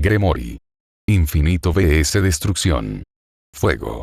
Gremory. Infinito vs destrucción. Fuego.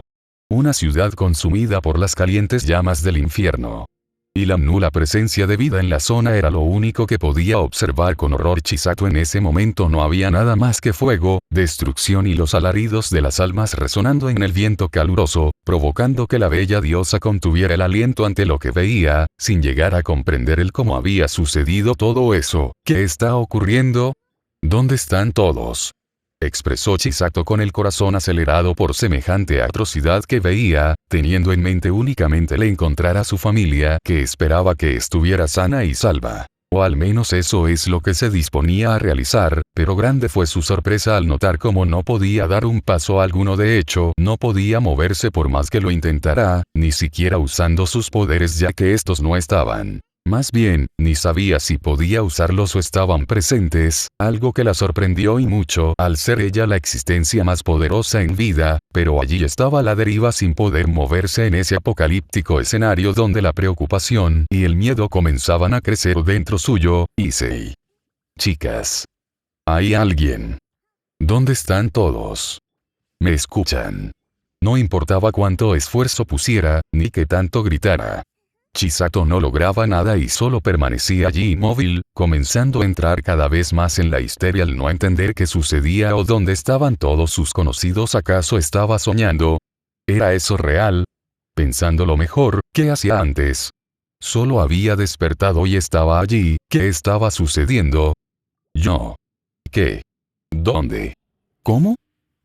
Una ciudad consumida por las calientes llamas del infierno. Y la nula presencia de vida en la zona era lo único que podía observar con horror Chisato. En ese momento no había nada más que fuego, destrucción y los alaridos de las almas resonando en el viento caluroso, provocando que la bella diosa contuviera el aliento ante lo que veía, sin llegar a comprender el cómo había sucedido todo eso. ¿Qué está ocurriendo? ¿Dónde están todos?, expresó Chisato con el corazón acelerado por semejante atrocidad que veía, teniendo en mente únicamente el encontrar a su familia, que esperaba que estuviera sana y salva. O al menos eso es lo que se disponía a realizar, pero grande fue su sorpresa al notar cómo no podía dar un paso alguno. De hecho, no podía moverse por más que lo intentara, ni siquiera usando sus poderes, ya que estos no estaban. Más bien, ni sabía si podía usarlos o estaban presentes, algo que la sorprendió y mucho al ser ella la existencia más poderosa en vida, pero allí estaba a la deriva sin poder moverse en ese apocalíptico escenario donde la preocupación y el miedo comenzaban a crecer dentro suyo. Issei. Chicas. ¿Hay alguien? ¿Dónde están todos? ¿Me escuchan? No importaba cuánto esfuerzo pusiera, ni qué tanto gritara. Chisato no lograba nada y solo permanecía allí inmóvil, comenzando a entrar cada vez más en la histeria al no entender qué sucedía o dónde estaban todos sus conocidos. ¿Acaso estaba soñando? ¿Era eso real? Pensándolo mejor, ¿qué hacía antes? Solo había despertado y estaba allí. ¿Qué estaba sucediendo? Yo. ¿Qué? ¿Dónde? ¿Cómo?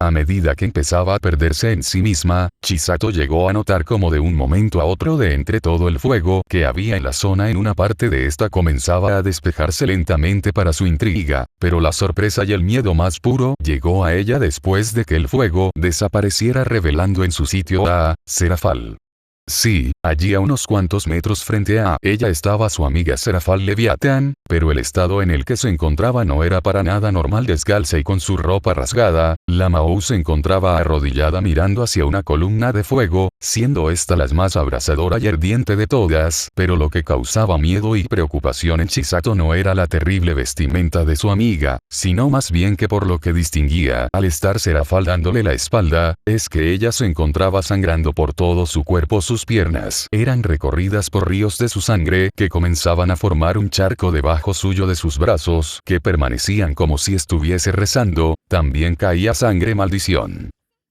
A medida que empezaba a perderse en sí misma, Chisato llegó a notar cómo de un momento a otro de entre todo el fuego que había en la zona, en una parte de esta comenzaba a despejarse lentamente para su intriga, pero la sorpresa y el miedo más puro llegó a ella después de que el fuego desapareciera, revelando en su sitio a Serafal. Sí, allí a unos cuantos metros frente a ella estaba su amiga Serafal Leviatán, pero el estado en el que se encontraba no era para nada normal. Descalza y con su ropa rasgada, la Mahou se encontraba arrodillada mirando hacia una columna de fuego, siendo esta la más abrasadora y ardiente de todas, pero lo que causaba miedo y preocupación en Chisato no era la terrible vestimenta de su amiga, sino más bien que por lo que distinguía al estar Serafal dándole la espalda, es que ella se encontraba sangrando por todo su cuerpo. Sus piernas eran recorridas por ríos de su sangre que comenzaban a formar un charco debajo suyo de sus brazos, que permanecían como si estuviese rezando. También caía sangre, maldición.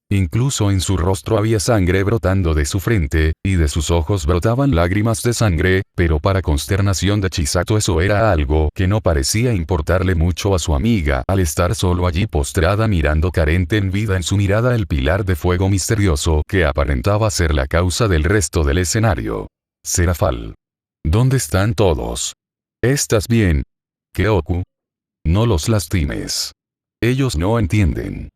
Incluso en su rostro había sangre brotando de su frente, y de sus ojos brotaban lágrimas de sangre, pero para consternación de Chisato eso era algo que no parecía importarle mucho a su amiga, al estar solo allí postrada mirando carente en vida en su mirada el pilar de fuego misterioso que aparentaba ser la causa del resto del escenario. Serafal. ¿Dónde están todos? ¿Estás bien? Kyoku. No los lastimes. Ellos no entienden.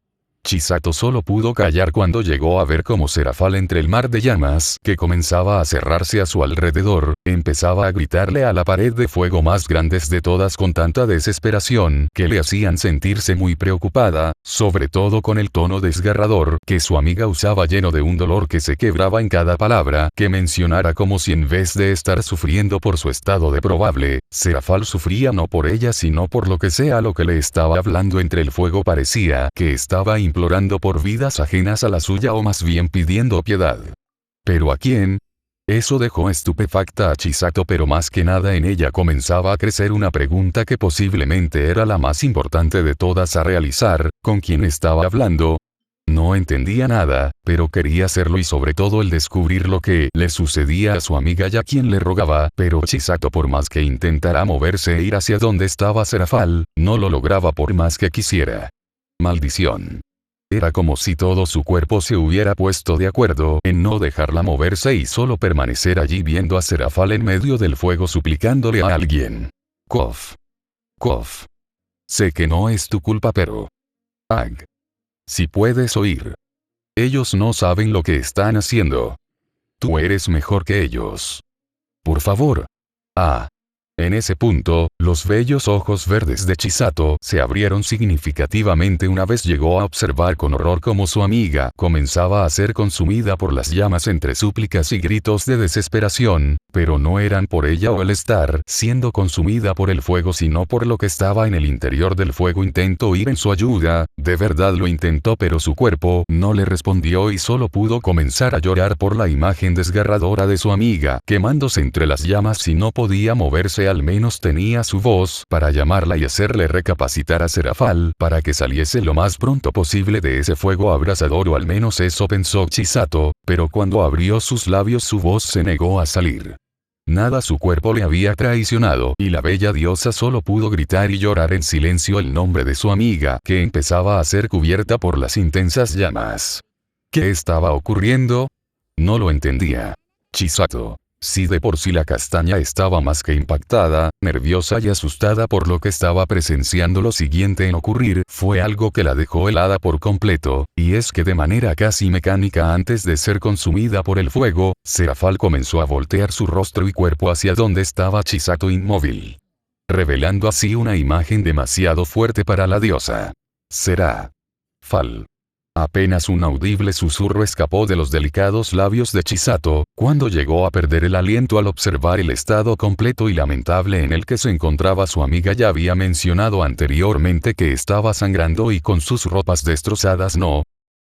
Chisato solo pudo callar cuando llegó a ver cómo Serafal, entre el mar de llamas que comenzaba a cerrarse a su alrededor, empezaba a gritarle a la pared de fuego más grandes de todas con tanta desesperación que le hacían sentirse muy preocupada, sobre todo con el tono desgarrador que su amiga usaba, lleno de un dolor que se quebraba en cada palabra que mencionara, como si en vez de estar sufriendo por su estado deplorable, Serafal sufría no por ella sino por lo que sea lo que le estaba hablando. Entre el fuego parecía que estaba implorando por vidas ajenas a la suya, o más bien pidiendo piedad. ¿Pero a quién? Eso dejó estupefacta a Chisato, pero más que nada en ella comenzaba a crecer una pregunta que posiblemente era la más importante de todas a realizar: ¿con quién estaba hablando? No entendía nada, pero quería hacerlo, y sobre todo el descubrir lo que le sucedía a su amiga y a quien le rogaba, pero Chisato, por más que intentara moverse e ir hacia donde estaba Serafal, no lo lograba por más que quisiera. Maldición. Era como si todo su cuerpo se hubiera puesto de acuerdo en no dejarla moverse y solo permanecer allí viendo a Serafal en medio del fuego, suplicándole a alguien. Kof. Kof. Sé que no es tu culpa, pero... Ag. Si puedes oír. Ellos no saben lo que están haciendo. Tú eres mejor que ellos. Por favor. Ah. En ese punto, los bellos ojos verdes de Chisato se abrieron significativamente una vez llegó a observar con horror cómo su amiga comenzaba a ser consumida por las llamas entre súplicas y gritos de desesperación, pero no eran por ella o el estar siendo consumida por el fuego, sino por lo que estaba en el interior del fuego. Intentó ir en su ayuda, De verdad lo intentó, pero su cuerpo no le respondió y solo pudo comenzar a llorar por la imagen desgarradora de su amiga, quemándose entre las llamas y no podía moverse. Al menos tenía su voz para llamarla y hacerle recapacitar a Serafal para que saliese lo más pronto posible de ese fuego abrasador, o al menos eso pensó Chisato, pero cuando abrió sus labios su voz se negó a salir. Nada, su cuerpo le había traicionado, y la bella diosa solo pudo gritar y llorar en silencio el nombre de su amiga, que empezaba a ser cubierta por las intensas llamas. ¿Qué estaba ocurriendo? No lo entendía. Chisato. Si de por sí la castaña estaba más que impactada, nerviosa y asustada por lo que estaba presenciando, lo siguiente en ocurrir fue algo que la dejó helada por completo, y es que de manera casi mecánica, antes de ser consumida por el fuego, Serafal comenzó a voltear su rostro y cuerpo hacia donde estaba Chisato inmóvil, revelando así una imagen demasiado fuerte para la diosa. Serafal. Apenas un audible susurro escapó de los delicados labios de Chisato, cuando llegó a perder el aliento al observar el estado completo y lamentable en el que se encontraba su amiga. Ya había mencionado anteriormente que estaba sangrando y con sus ropas destrozadas. No.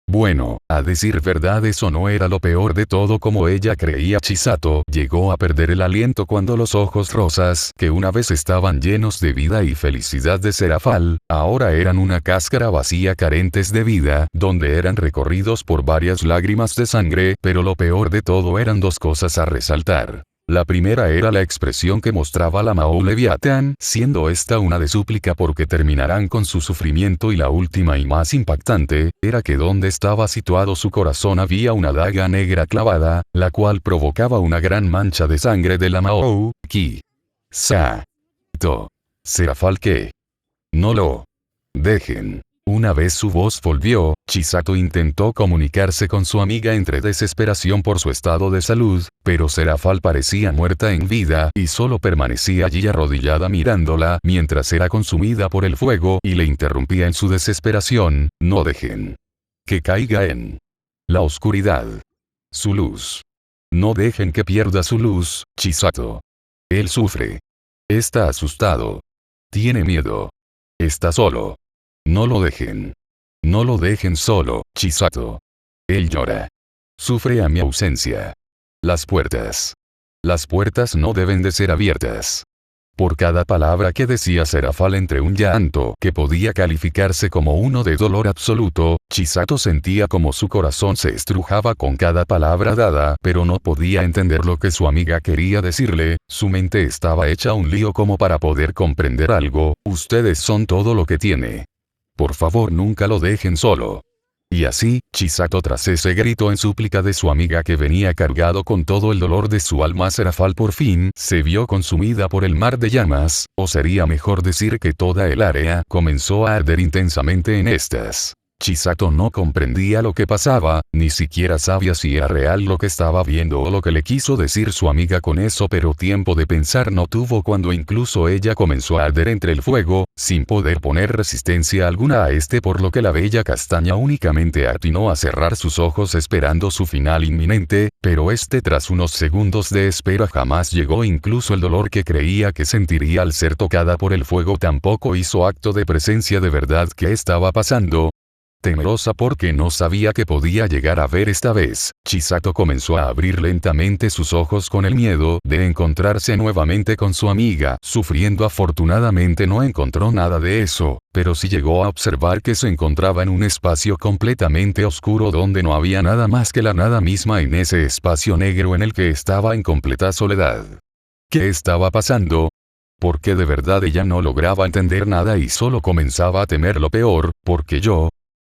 Bueno, a decir verdad, eso no era lo peor de todo como ella creía. Chisato llegó a perder el aliento cuando los ojos rosas, que una vez estaban llenos de vida y felicidad de Serafal, ahora eran una cáscara vacía, carentes de vida, donde eran recorridos por varias lágrimas de sangre. Pero lo peor de todo eran dos cosas a resaltar. La primera era la expresión que mostraba la Mahou Leviatán, siendo esta una de súplica porque terminarán con su sufrimiento, y la última y más impactante, era que donde estaba situado su corazón había una daga negra clavada, la cual provocaba una gran mancha de sangre de la Mahou. Serafal, que no lo dejen. Una vez su voz volvió, Chisato intentó comunicarse con su amiga entre desesperación por su estado de salud, pero Serafal parecía muerta en vida y solo permanecía allí arrodillada mirándola mientras era consumida por el fuego, y le interrumpía en su desesperación: no dejen que caiga en la oscuridad su luz. No dejen que pierda su luz, Chisato. Él sufre. Está asustado. Tiene miedo. Está solo. No lo dejen. No lo dejen solo, Chisato. Él llora. Sufre a mi ausencia. Las puertas no deben de ser abiertas. Por cada palabra que decía Serafal entre un llanto que podía calificarse como uno de dolor absoluto, Chisato sentía como su corazón se estrujaba con cada palabra dada, pero no podía entender lo que su amiga quería decirle. Su mente estaba hecha un lío como para poder comprender algo. Ustedes son todo lo que tiene. Por favor, nunca lo dejen solo. Y así, Chisato, tras ese grito en súplica de su amiga que venía cargado con todo el dolor de su alma, Serafal por fin se vio consumida por el mar de llamas, o sería mejor decir que toda el área comenzó a arder intensamente en estas. Chisato no comprendía lo que pasaba, ni siquiera sabía si era real lo que estaba viendo o lo que le quiso decir su amiga con eso, pero tiempo de pensar no tuvo cuando incluso ella comenzó a arder entre el fuego, sin poder poner resistencia alguna a este, por lo que la bella castaña únicamente atinó a cerrar sus ojos esperando su final inminente, pero tras unos segundos de espera jamás llegó. Incluso el dolor que creía que sentiría al ser tocada por el fuego tampoco hizo acto de presencia de verdad. ¿Qué estaba pasando? Temerosa porque no sabía qué podía llegar a ver esta vez, Chisato comenzó a abrir lentamente sus ojos con el miedo de encontrarse nuevamente con su amiga sufriendo. Afortunadamente no encontró nada de eso, pero sí llegó a observar que se encontraba en un espacio completamente oscuro donde no había nada más que la nada misma en ese espacio negro en el que estaba en completa soledad. ¿Qué estaba pasando? Porque de verdad ella no lograba entender nada y solo comenzaba a temer lo peor,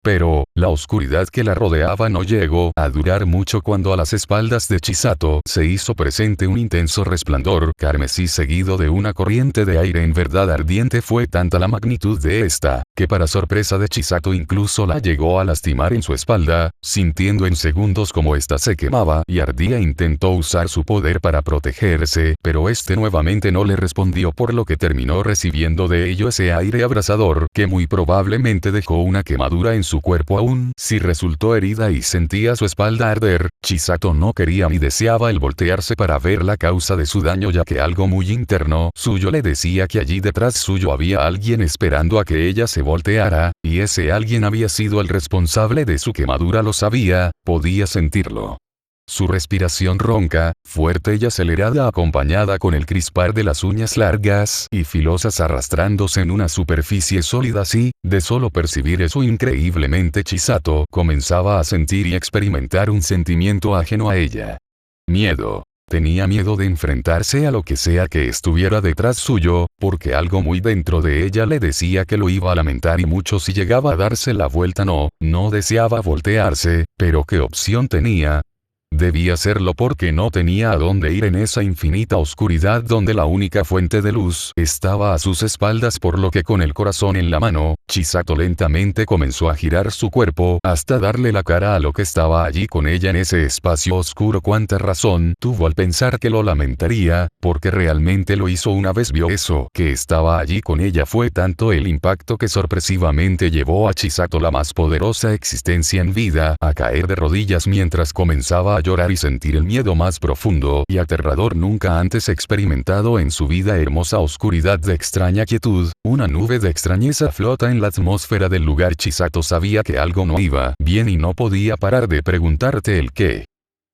pero la oscuridad que la rodeaba no llegó a durar mucho cuando a las espaldas de Chisato se hizo presente un intenso resplandor carmesí seguido de una corriente de aire en verdad ardiente. Fue tanta la magnitud de esta, que para sorpresa de Chisato incluso la llegó a lastimar en su espalda, sintiendo en segundos como ésta se quemaba y ardía. Intentó usar su poder para protegerse, pero nuevamente no le respondió, por lo que terminó recibiendo de ello ese aire abrasador que muy probablemente dejó una quemadura en su su cuerpo aún si resultó herida y sentía su espalda arder, Chisato no quería ni deseaba el voltearse para ver la causa de su daño, ya que algo muy interno suyo le decía que allí detrás suyo había alguien esperando a que ella se volteara, y ese alguien había sido el responsable de su quemadura. Lo sabía, podía sentirlo. Su respiración ronca, fuerte y acelerada, acompañada con el crispar de las uñas largas y filosas arrastrándose en una superficie sólida, así, de solo percibir eso increíblemente Chisato comenzaba a sentir y experimentar un sentimiento ajeno a ella. Miedo. Tenía miedo de enfrentarse a lo que sea que estuviera detrás suyo, porque algo muy dentro de ella le decía que lo iba a lamentar, y mucho si llegaba a darse la vuelta. No deseaba voltearse, pero ¿qué opción tenía? Debía hacerlo porque no tenía a dónde ir en esa infinita oscuridad donde la única fuente de luz estaba a sus espaldas, por lo que con el corazón en la mano, Chisato lentamente comenzó a girar su cuerpo hasta darle la cara a lo que estaba allí con ella en ese espacio oscuro. Cuánta razón tuvo al pensar que lo lamentaría, porque realmente lo hizo una vez vio eso que estaba allí con ella. Fue tanto el impacto que sorpresivamente llevó a Chisato, la más poderosa existencia en vida, a caer de rodillas mientras comenzaba a llorar y sentir el miedo más profundo y aterrador nunca antes experimentado en su vida. Hermosa oscuridad de extraña quietud, una nube de extrañeza flota en la atmósfera del lugar. Chisato sabía que algo no iba bien y no podía parar de preguntarte el qué.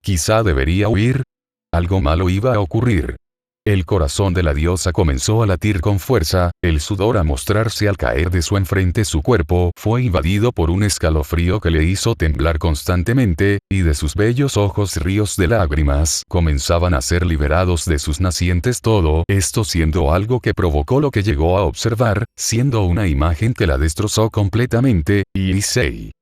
Quizá debería huir. Algo malo iba a ocurrir. El corazón de la diosa comenzó a latir con fuerza, el sudor a mostrarse al caer de su enfrente. Su cuerpo fue invadido por un escalofrío que le hizo temblar constantemente, y de sus bellos ojos ríos de lágrimas comenzaban a ser liberados de sus nacientes. Todo esto siendo algo que provocó lo que llegó a observar, siendo una imagen que la destrozó completamente, y Issei.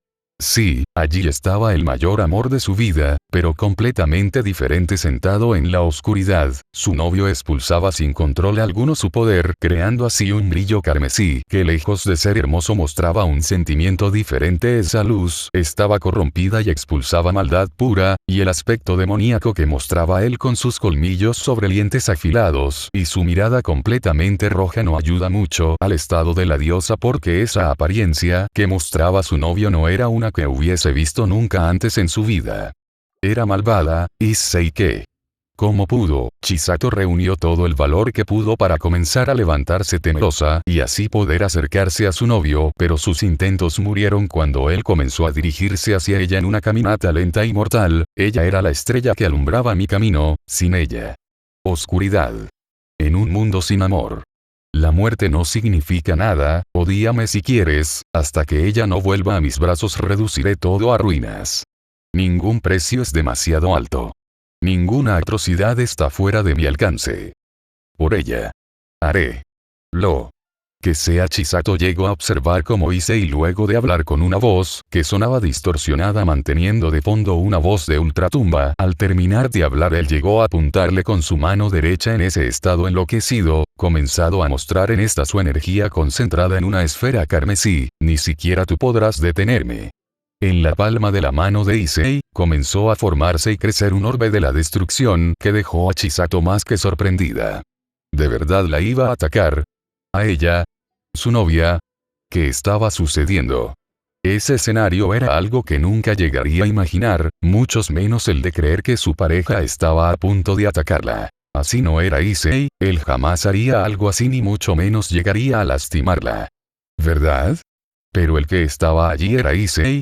Sí, allí estaba el mayor amor de su vida, pero completamente diferente, sentado en la oscuridad. Su novio expulsaba sin control alguno su poder, creando así un brillo carmesí que, lejos de ser hermoso, mostraba un sentimiento diferente. Esa luz estaba corrompida y expulsaba maldad pura, y el aspecto demoníaco que mostraba él con sus colmillos sobre dientes afilados y su mirada completamente roja no ayuda mucho al estado de la diosa, porque esa apariencia que mostraba su novio no era una que hubiese visto nunca antes en su vida. Era malvada. Issei, ¿qué? ¿Cómo pudo? Chisato reunió todo el valor que pudo para comenzar a levantarse temerosa y así poder acercarse a su novio, pero sus intentos murieron cuando él comenzó a dirigirse hacia ella en una caminata lenta y mortal. Ella era la estrella que alumbraba mi camino, sin ella. Oscuridad. En un mundo sin amor. La muerte no significa nada. Odíame si quieres, hasta que ella no vuelva a mis brazos reduciré todo a ruinas. Ningún precio es demasiado alto. Ninguna atrocidad está fuera de mi alcance. Por ella. Haré. Lo que sea. Chisato llegó a observar cómo Issei, luego de hablar con una voz que sonaba distorsionada manteniendo de fondo una voz de ultratumba, al terminar de hablar él llegó a apuntarle con su mano derecha. En ese estado enloquecido, comenzado a mostrar en esta su energía concentrada en una esfera carmesí. Ni siquiera tú podrás detenerme. En la palma de la mano de Issei, comenzó a formarse y crecer un orbe de la destrucción que dejó a Chisato más que sorprendida. ¿De verdad la iba a atacar? ¿A ella? ¿Su novia? ¿Qué estaba sucediendo? Ese escenario era algo que nunca llegaría a imaginar, mucho menos el de creer que su pareja estaba a punto de atacarla. Así no era Issei, él jamás haría algo así, ni mucho menos llegaría a lastimarla. ¿Verdad? Pero el que estaba allí era Issei.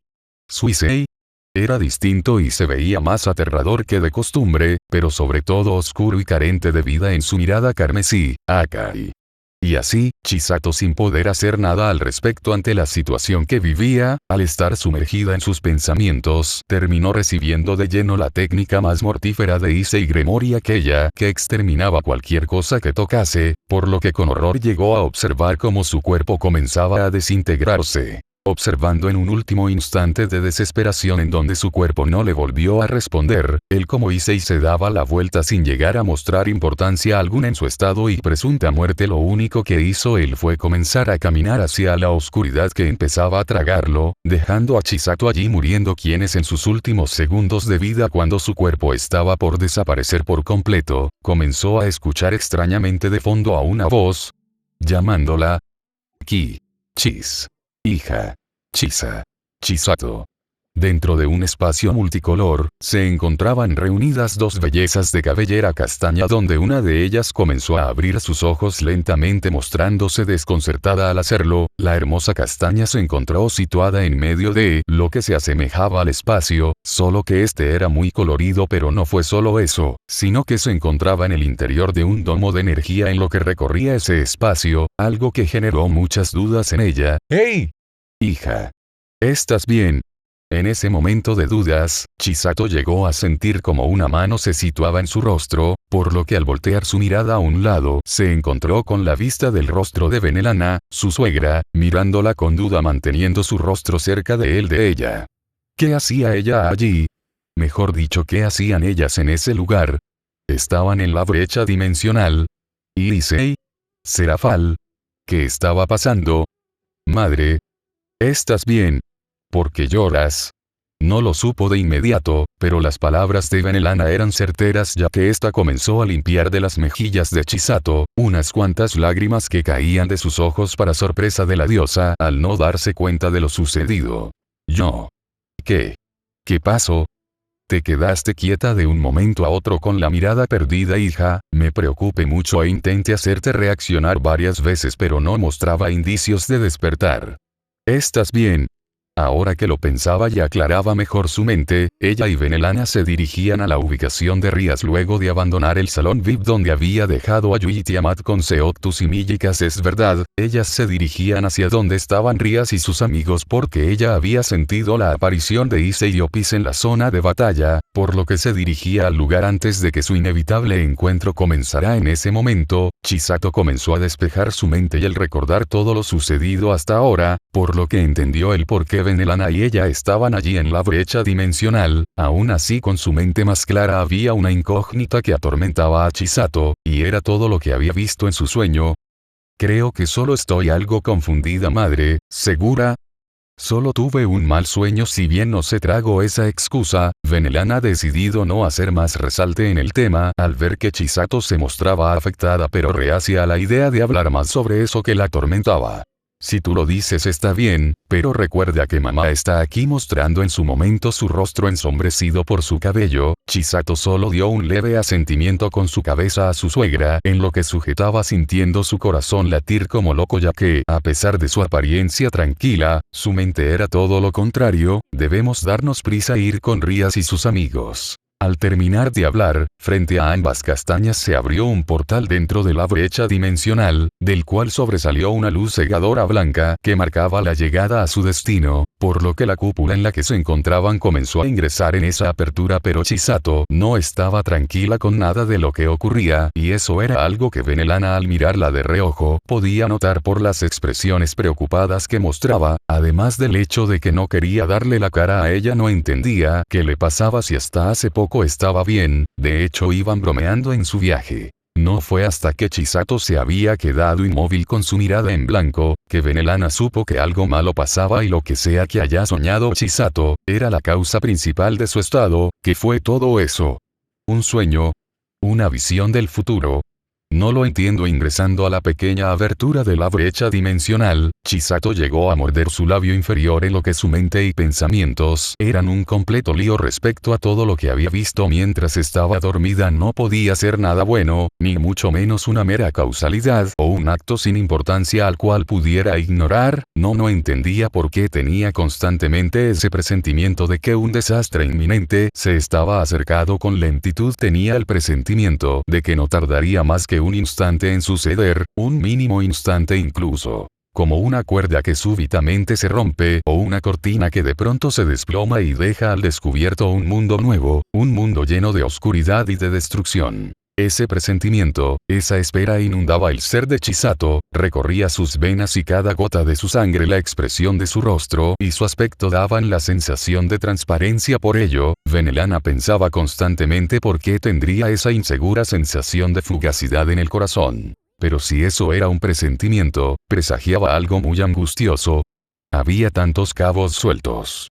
Su Issei era distinto y se veía más aterrador que de costumbre, pero sobre todo oscuro y carente de vida en su mirada carmesí. Akai. Y así, Chisato, sin poder hacer nada al respecto ante la situación que vivía, al estar sumergida en sus pensamientos, terminó recibiendo de lleno la técnica más mortífera de Issei Gremory, aquella que exterminaba cualquier cosa que tocase, por lo que con horror llegó a observar cómo su cuerpo comenzaba a desintegrarse. Observando en un último instante de desesperación en donde su cuerpo no le volvió a responder, él como Issei se daba la vuelta sin llegar a mostrar importancia alguna en su estado y presunta muerte. Lo único que hizo él fue comenzar a caminar hacia la oscuridad que empezaba a tragarlo, dejando a Chisato allí muriendo, quienes en sus últimos segundos de vida, cuando su cuerpo estaba por desaparecer por completo, comenzó a escuchar extrañamente de fondo a una voz llamándola. Ki. Chis. Hija. Chisa. Chisato. Dentro de un espacio multicolor, se encontraban reunidas dos bellezas de cabellera castaña donde una de ellas comenzó a abrir sus ojos lentamente mostrándose desconcertada al hacerlo. La hermosa castaña se encontró situada en medio de lo que se asemejaba al espacio, solo que este era muy colorido, pero no fue solo eso, sino que se encontraba en el interior de un domo de energía en lo que recorría ese espacio, algo que generó muchas dudas en ella. ¡Hey! Hija. ¿Estás bien? En ese momento de dudas, Chisato llegó a sentir como una mano se situaba en su rostro, por lo que al voltear su mirada a un lado, se encontró con la vista del rostro de Venelana, su suegra, mirándola con duda manteniendo su rostro cerca de él de ella. ¿Qué hacía ella allí? Mejor dicho, ¿qué hacían ellas en ese lugar? Estaban en la brecha dimensional. Issei. Serafal. ¿Qué estaba pasando? Madre. ¿Estás bien? ¿Por qué lloras? No lo supo de inmediato, pero las palabras de Venelana eran certeras ya que ésta comenzó a limpiar de las mejillas de Chisato, unas cuantas lágrimas que caían de sus ojos para sorpresa de la diosa al no darse cuenta de lo sucedido. Yo. ¿Qué? ¿Qué pasó? Te quedaste quieta de un momento a otro con la mirada perdida, hija. Me preocupé mucho e intenté hacerte reaccionar varias veces pero no mostraba indicios de despertar. ¿Estás bien? Ahora que lo pensaba y aclaraba mejor su mente, ella y Venelana se dirigían a la ubicación de Rías luego de abandonar el salón VIP donde había dejado a Yui y Tiamat con Seoctus y Millikas. Es verdad, ellas se dirigían hacia donde estaban Rías y sus amigos porque ella había sentido la aparición de Issei y Opis en la zona de batalla, por lo que se dirigía al lugar antes de que su inevitable encuentro comenzara. En ese momento, Chisato comenzó a despejar su mente y al recordar todo lo sucedido hasta ahora, por lo que entendió el porqué Venelana y ella estaban allí en la brecha dimensional. Aún así, con su mente más clara había una incógnita que atormentaba a Chisato, y era todo lo que había visto en su sueño. Creo que solo estoy algo confundida, madre. ¿Segura? Solo tuve un mal sueño. Si bien no se tragó esa excusa, Venelana ha decidido no hacer más resalte en el tema al ver que Chisato se mostraba afectada pero reacia a la idea de hablar más sobre eso que la atormentaba. Si tú lo dices está bien, pero recuerda que mamá está aquí, mostrando en su momento su rostro ensombrecido por su cabello. Chisato solo dio un leve asentimiento con su cabeza a su suegra, en lo que sujetaba sintiendo su corazón latir como loco ya que, a pesar de su apariencia tranquila, su mente era todo lo contrario. Debemos darnos prisa e ir con Rías y sus amigos. Al terminar de hablar, frente a ambas castañas se abrió un portal dentro de la brecha dimensional, del cual sobresalió una luz cegadora blanca que marcaba la llegada a su destino, por lo que la cúpula en la que se encontraban comenzó a ingresar en esa apertura, pero Chisato no estaba tranquila con nada de lo que ocurría, y eso era algo que Venelana al mirarla de reojo podía notar por las expresiones preocupadas que mostraba, además del hecho de que no quería darle la cara a ella. No entendía qué le pasaba si hasta hace poco estaba bien, de hecho iban bromeando en su viaje. No fue hasta que Chisato se había quedado inmóvil con su mirada en blanco, que Venelana supo que algo malo pasaba y lo que sea que haya soñado Chisato, era la causa principal de su estado. ¿Qué fue todo eso? ¿Un sueño? ¿Una visión del futuro? No lo entiendo. Ingresando a la pequeña abertura de la brecha dimensional, Chisato llegó a morder su labio inferior en lo que su mente y pensamientos eran un completo lío respecto a todo lo que había visto mientras estaba dormida. No podía ser nada bueno, ni mucho menos una mera causalidad o un acto sin importancia al cual pudiera ignorar. No entendía por qué tenía constantemente ese presentimiento de que un desastre inminente se estaba acercando. Con lentitud tenía el presentimiento de que no tardaría más que un instante en suceder, un mínimo instante incluso. Como una cuerda que súbitamente se rompe o una cortina que de pronto se desploma y deja al descubierto un mundo nuevo, un mundo lleno de oscuridad y de destrucción. Ese presentimiento, esa espera inundaba el ser de Chisato, recorría sus venas y cada gota de su sangre. La expresión de su rostro y su aspecto daban la sensación de transparencia. Por ello, Venelana pensaba constantemente por qué tendría esa insegura sensación de fugacidad en el corazón. Pero si eso era un presentimiento, presagiaba algo muy angustioso. Había tantos cabos sueltos.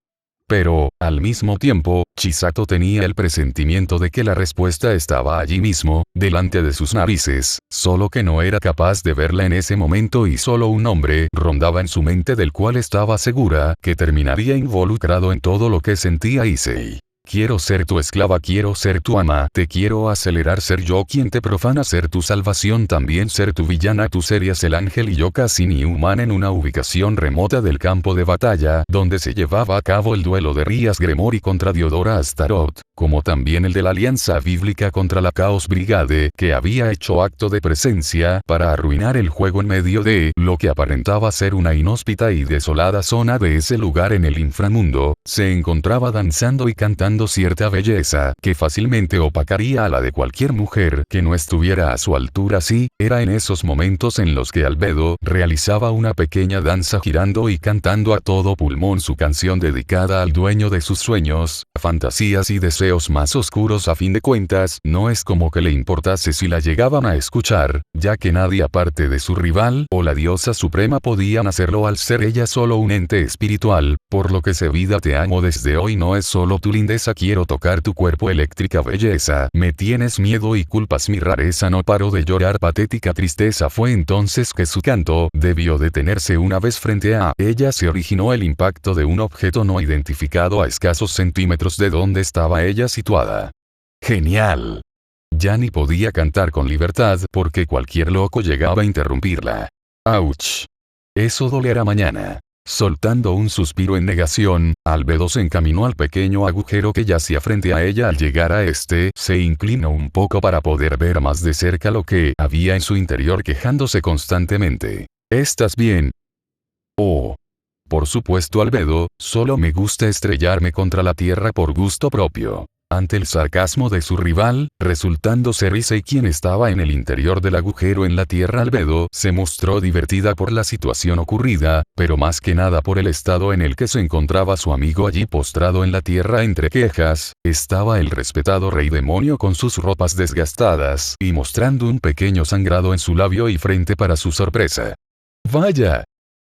Pero, al mismo tiempo, Chisato tenía el presentimiento de que la respuesta estaba allí mismo, delante de sus narices, solo que no era capaz de verla en ese momento y solo un nombre rondaba en su mente del cual estaba segura que terminaría involucrado en todo lo que sentía Issei. Quiero ser tu esclava, quiero ser tu ama, te quiero acelerar, ser yo quien te profana, ser tu salvación, también ser tu villana. Tú serías el ángel y yo casi ni humana. En una ubicación remota del campo de batalla, donde se llevaba a cabo el duelo de Rias Gremori contra Diodora Astaroth, como también el de la alianza bíblica contra la Chaos Brigade, que había hecho acto de presencia para arruinar el juego en medio de lo que aparentaba ser una inhóspita y desolada zona de ese lugar en el inframundo, se encontraba danzando y cantando cierta belleza que fácilmente opacaría a la de cualquier mujer que no estuviera a su altura. Sí, era en esos momentos en los que Albedo realizaba una pequeña danza girando y cantando a todo pulmón su canción dedicada al dueño de sus sueños, fantasías y deseos más oscuros. A fin de cuentas, no es como que le importase si la llegaban a escuchar, ya que nadie aparte de su rival o la diosa suprema podían hacerlo al ser ella solo un ente espiritual, por lo que se vida te amo desde hoy no es solo tu lindeza, quiero tocar tu cuerpo, eléctrica belleza, me tienes miedo y culpas mi rareza, no paro de llorar, patética tristeza. Fue entonces que su canto debió detenerse una vez frente a ella se originó el impacto de un objeto no identificado a escasos centímetros de donde estaba ella situada. ¡Genial! Ya ni podía cantar con libertad porque cualquier loco llegaba a interrumpirla. ¡Auch! Eso dolerá mañana. Soltando un suspiro en negación, Albedo se encaminó al pequeño agujero que yacía frente a ella. Al llegar a este, se inclinó un poco para poder ver más de cerca lo que había en su interior, quejándose constantemente. ¿Estás bien? Oh. Por supuesto, Albedo, solo me gusta estrellarme contra la tierra por gusto propio. Ante el sarcasmo de su rival, resultando ser Issei quien estaba en el interior del agujero en la tierra, Albedo se mostró divertida por la situación ocurrida, pero más que nada por el estado en el que se encontraba su amigo allí postrado en la tierra. Entre quejas, estaba el respetado rey demonio con sus ropas desgastadas y mostrando un pequeño sangrado en su labio y frente para su sorpresa. ¡Vaya!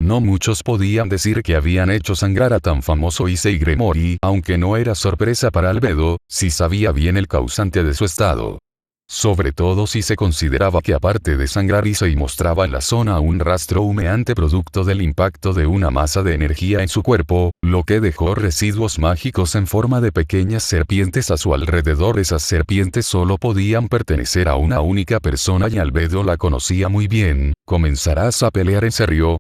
No muchos podían decir que habían hecho sangrar a tan famoso Issei Gremori, aunque no era sorpresa para Albedo, si sabía bien el causante de su estado. Sobre todo si se consideraba que aparte de sangrar Issei mostraba en la zona un rastro humeante producto del impacto de una masa de energía en su cuerpo, lo que dejó residuos mágicos en forma de pequeñas serpientes a su alrededor. Esas serpientes solo podían pertenecer a una única persona y Albedo la conocía muy bien. ¿Comenzarás a pelear en serio?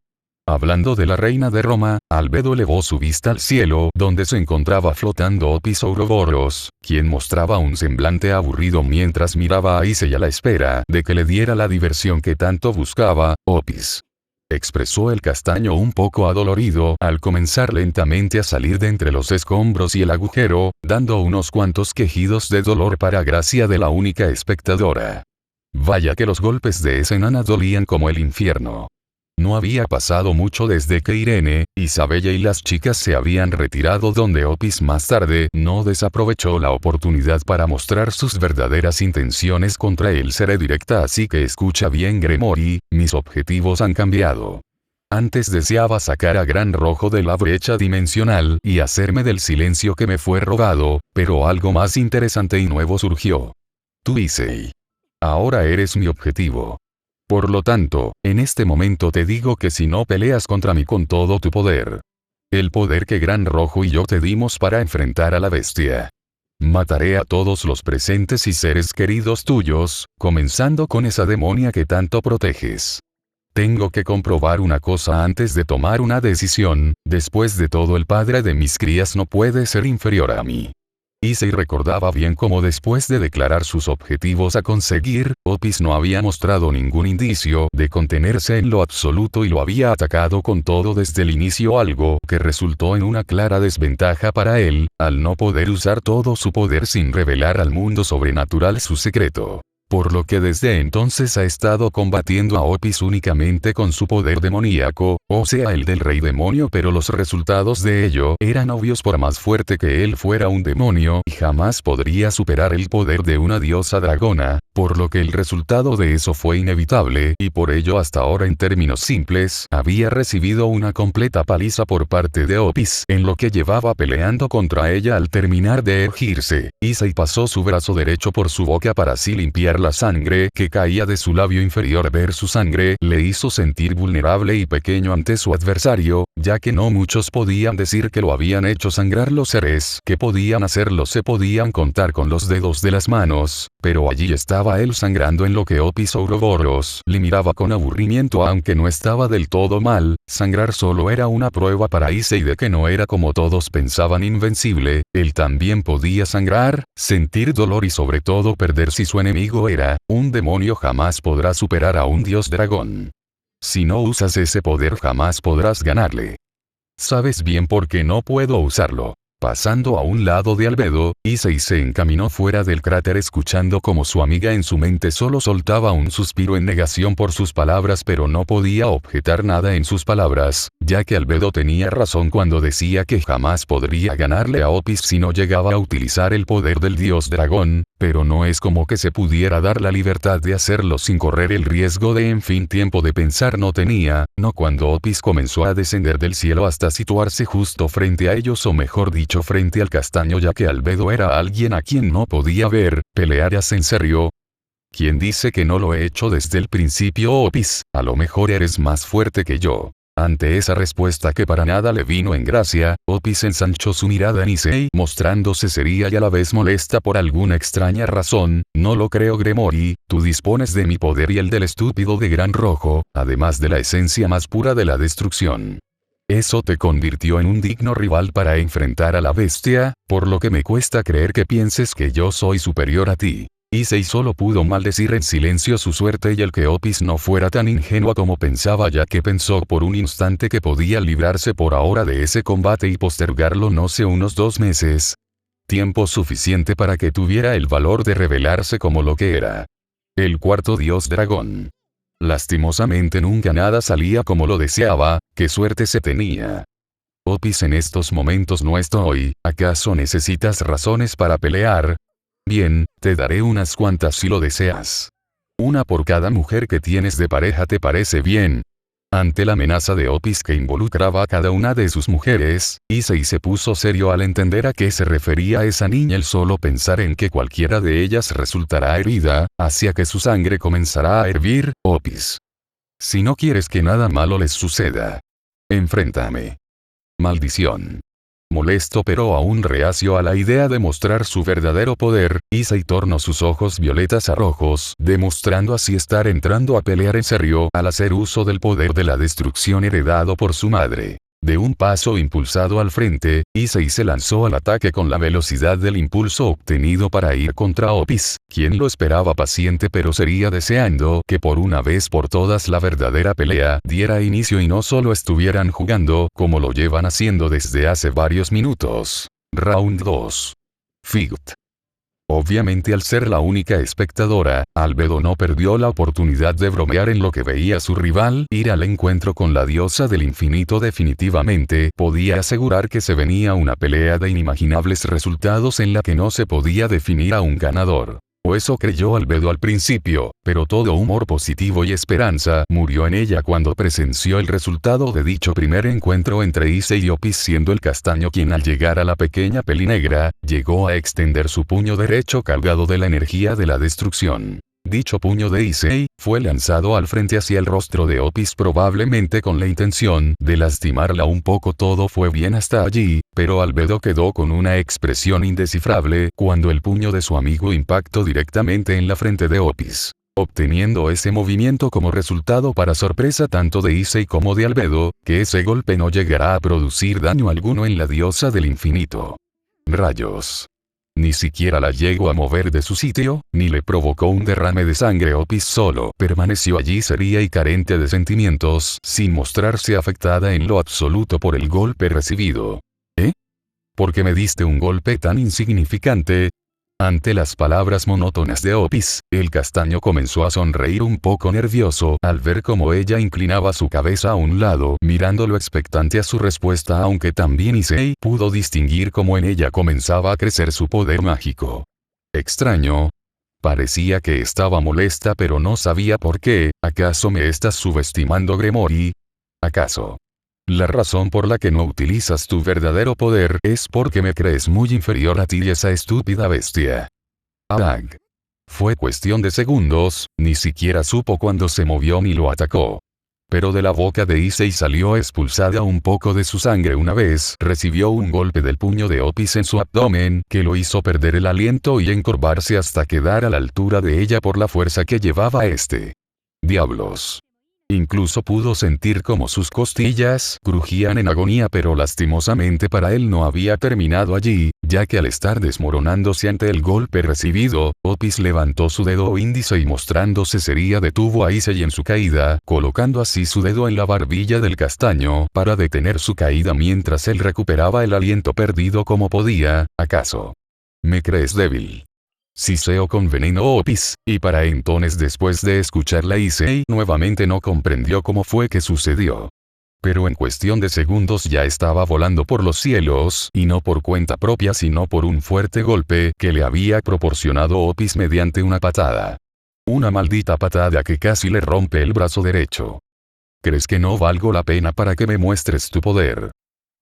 Hablando de la reina de Roma, Albedo elevó su vista al cielo donde se encontraba flotando Opis Ouroboros, quien mostraba un semblante aburrido mientras miraba a Issei a la espera de que le diera la diversión que tanto buscaba. Opis, expresó el castaño un poco adolorido al comenzar lentamente a salir de entre los escombros y el agujero, dando unos cuantos quejidos de dolor para gracia de la única espectadora. Vaya que los golpes de esa enana dolían como el infierno. No había pasado mucho desde que Irene, Isabella y las chicas se habían retirado, donde Opis más tarde no desaprovechó la oportunidad para mostrar sus verdaderas intenciones contra él. Seré directa, así que escucha bien, Gremori, mis objetivos han cambiado. Antes deseaba sacar a Gran Rojo de la brecha dimensional y hacerme del silencio que me fue robado, pero algo más interesante y nuevo surgió. Tú, Issei. Ahora eres mi objetivo. Por lo tanto, en este momento te digo que si no peleas contra mí con todo tu poder, el poder que Gran Rojo y yo te dimos para enfrentar a la bestia, mataré a todos los presentes y seres queridos tuyos, comenzando con esa demonia que tanto proteges. Tengo que comprobar una cosa antes de tomar una decisión. Después de todo, el padre de mis crías no puede ser inferior a mí. Issei recordaba bien cómo después de declarar sus objetivos a conseguir, Opis no había mostrado ningún indicio de contenerse en lo absoluto y lo había atacado con todo desde el inicio, algo que resultó en una clara desventaja para él, al no poder usar todo su poder sin revelar al mundo sobrenatural su secreto. por lo que desde entonces ha estado combatiendo a Opis únicamente con su poder demoníaco, o sea el del rey demonio, pero los resultados de ello eran obvios. Por más fuerte que él fuera un demonio, jamás podría superar el poder de una diosa dragona, por lo que el resultado de eso fue inevitable, y por ello hasta ahora en términos simples, había recibido una completa paliza por parte de Opis en lo que llevaba peleando contra ella. Al terminar de erguirse, Issei pasó su brazo derecho por su boca para así limpiar la sangre que caía de su labio inferior. Ver su sangre le hizo sentir vulnerable y pequeño ante su adversario, ya que no muchos podían decir que lo habían hecho sangrar. Los seres que podían hacerlo se podían contar con los dedos de las manos, pero allí estaba él sangrando, en lo que Opis Ouroboros le miraba con aburrimiento. Aunque no estaba del todo mal, sangrar solo era una prueba para Issei de que no era como todos pensaban invencible. Él también podía sangrar, sentir dolor y sobre todo perder. Si su enemigo era un demonio, jamás podrá superar a un dios dragón. Si no usas ese poder jamás podrás ganarle. Sabes bien por qué no puedo usarlo. Pasando a un lado de Albedo, Issei se encaminó fuera del cráter, escuchando como su amiga en su mente solo soltaba un suspiro en negación por sus palabras, pero no podía objetar nada en sus palabras, ya que Albedo tenía razón cuando decía que jamás podría ganarle a Opis si no llegaba a utilizar el poder del dios dragón, pero no es como que se pudiera dar la libertad de hacerlo sin correr el riesgo de tiempo de pensar no tenía, no cuando Opis comenzó a descender del cielo hasta situarse justo frente a ellos, o mejor dicho frente al castaño, ya que Albedo era alguien a quien no podía ver. ¿Pelearás en serio? ¿Quién dice que no lo he hecho desde el principio, Opis? A lo mejor eres más fuerte que yo. Ante esa respuesta que para nada le vino en gracia, Opis ensanchó su mirada en Issei, mostrándose seria y a la vez molesta por alguna extraña razón. No lo creo, Gremory, tú dispones de mi poder y el del estúpido de Gran Rojo, además de la esencia más pura de la destrucción. Eso te convirtió en un digno rival para enfrentar a la bestia, por lo que me cuesta creer que pienses que yo soy superior a ti. Issei solo pudo maldecir en silencio su suerte y el que Opis no fuera tan ingenua como pensaba, ya que pensó por un instante que podía librarse por ahora de ese combate y postergarlo no sé unos 2 meses. Tiempo suficiente para que tuviera el valor de revelarse como lo que era. El cuarto dios dragón. Lastimosamente nunca nada salía como lo deseaba. Qué suerte se tenía. Opis, en estos momentos no estoy. ¿Acaso necesitas razones para pelear? Bien, te daré unas cuantas si lo deseas. Una por cada mujer que tienes de pareja, ¿te parece bien? Ante la amenaza de Opis que involucraba a cada una de sus mujeres, Issei se puso serio al entender a qué se refería esa niña. El solo pensar en que cualquiera de ellas resultará herida, hacía que su sangre comenzará a hervir. Opis, si no quieres que nada malo les suceda, enfréntame. Maldición. Molesto pero aún reacio a la idea de mostrar su verdadero poder, Issei tornó sus ojos violetas a rojos, demostrando así estar entrando a pelear en serio al hacer uso del poder de la destrucción heredado por su madre. De un paso impulsado al frente, Issei se lanzó al ataque con la velocidad del impulso obtenido para ir contra Opis, quien lo esperaba paciente pero sería deseando que por una vez por todas la verdadera pelea diera inicio y no solo estuvieran jugando como lo llevan haciendo desde hace varios minutos. Round 2. Fight. Obviamente, al ser la única espectadora, Albedo no perdió la oportunidad de bromear en lo que veía a su rival ir al encuentro con la diosa del infinito. Definitivamente, podía asegurar que se venía una pelea de inimaginables resultados en la que no se podía definir a un ganador. O eso creyó Albedo al principio, pero todo humor positivo y esperanza murió en ella cuando presenció el resultado de dicho primer encuentro entre Issei y Opis, siendo el castaño quien al llegar a la pequeña pelinegra, llegó a extender su puño derecho cargado de la energía de la destrucción. Dicho puño de Issei fue lanzado al frente hacia el rostro de Opis, probablemente con la intención de lastimarla un poco. Todo fue bien hasta allí, pero Albedo quedó con una expresión indescifrable cuando el puño de su amigo impactó directamente en la frente de Opis, obteniendo ese movimiento como resultado, para sorpresa tanto de Issei como de Albedo, que ese golpe no llegará a producir daño alguno en la diosa del infinito. Rayos. Ni siquiera la llegó a mover de su sitio, ni le provocó un derrame de sangre. Opis solo permaneció allí seria y carente de sentimientos, sin mostrarse afectada en lo absoluto por el golpe recibido. ¿Por qué me diste un golpe tan insignificante? Ante las palabras monótonas de Opis, el castaño comenzó a sonreír un poco nervioso al ver cómo ella inclinaba su cabeza a un lado, mirándolo expectante a su respuesta, aunque también Issei pudo distinguir cómo en ella comenzaba a crecer su poder mágico. Extraño. Parecía que estaba molesta pero no sabía por qué. ¿Acaso me estás subestimando, Gremory? ¿Acaso la razón por la que no utilizas tu verdadero poder es porque me crees muy inferior a ti y esa estúpida bestia? Ag. Fue cuestión de segundos, ni siquiera supo cuándo se movió ni lo atacó. Pero de la boca de Issei salió expulsada un poco de su sangre una vez recibió un golpe del puño de Opis en su abdomen que lo hizo perder el aliento y encorvarse hasta quedar a la altura de ella por la fuerza que llevaba este. Diablos. Incluso pudo sentir cómo sus costillas crujían en agonía, pero lastimosamente para él no había terminado allí, ya que al estar desmoronándose ante el golpe recibido, Opis levantó su dedo índice y mostrándose seria detuvo a Issei en su caída, colocando así su dedo en la barbilla del castaño para detener su caída mientras él recuperaba el aliento perdido como podía. ¿Acaso me crees débil? Siseo con veneno, Opis, y para entonces después de escucharla Issei nuevamente no comprendió cómo fue que sucedió. Pero en cuestión de segundos ya estaba volando por los cielos, y no por cuenta propia sino por un fuerte golpe que le había proporcionado Opis mediante una patada. Una maldita patada que casi le rompe el brazo derecho. ¿Crees que no valgo la pena para que me muestres tu poder?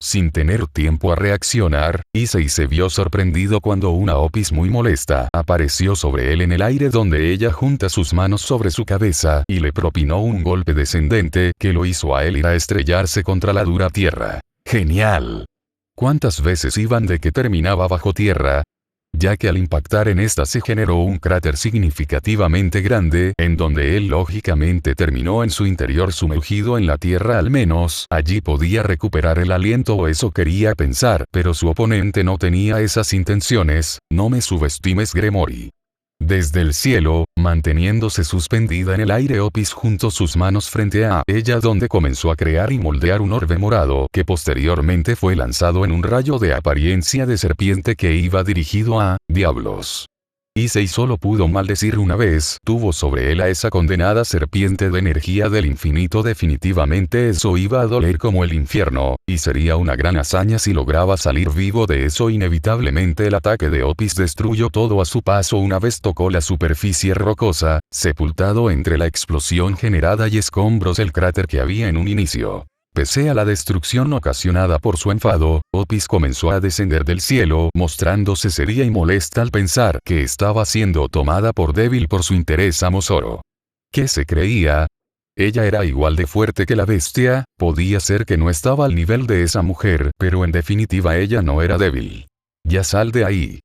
Sin tener tiempo a reaccionar, Issei se vio sorprendido cuando una Opis muy molesta apareció sobre él en el aire donde ella junta sus manos sobre su cabeza y le propinó un golpe descendente que lo hizo a él ir a estrellarse contra la dura tierra. ¡Genial! ¿Cuántas veces iban de que terminaba bajo tierra? Ya que al impactar en esta se generó un cráter significativamente grande, en donde él lógicamente terminó en su interior sumergido en la tierra, al menos allí podía recuperar el aliento o eso quería pensar, pero su oponente no tenía esas intenciones. No me subestimes, Gremory. Desde el cielo, manteniéndose suspendida en el aire, Opis juntó sus manos frente a ella donde comenzó a crear y moldear un orbe morado que posteriormente fue lanzado en un rayo de apariencia de serpiente que iba dirigido a diablos. Issei solo pudo maldecir una vez, tuvo sobre él a esa condenada serpiente de energía del infinito. Definitivamente eso iba a doler como el infierno, y sería una gran hazaña si lograba salir vivo de eso. Inevitablemente el ataque de Opis destruyó todo a su paso una vez tocó la superficie rocosa, sepultado entre la explosión generada y escombros del cráter que había en un inicio. Pese a la destrucción ocasionada por su enfado, Opis comenzó a descender del cielo, mostrándose seria y molesta al pensar que estaba siendo tomada por débil por su interés amoroso. ¿Qué se creía? Ella era igual de fuerte que la bestia, podía ser que no estaba al nivel de esa mujer, pero en definitiva ella no era débil. Ya sal de ahí.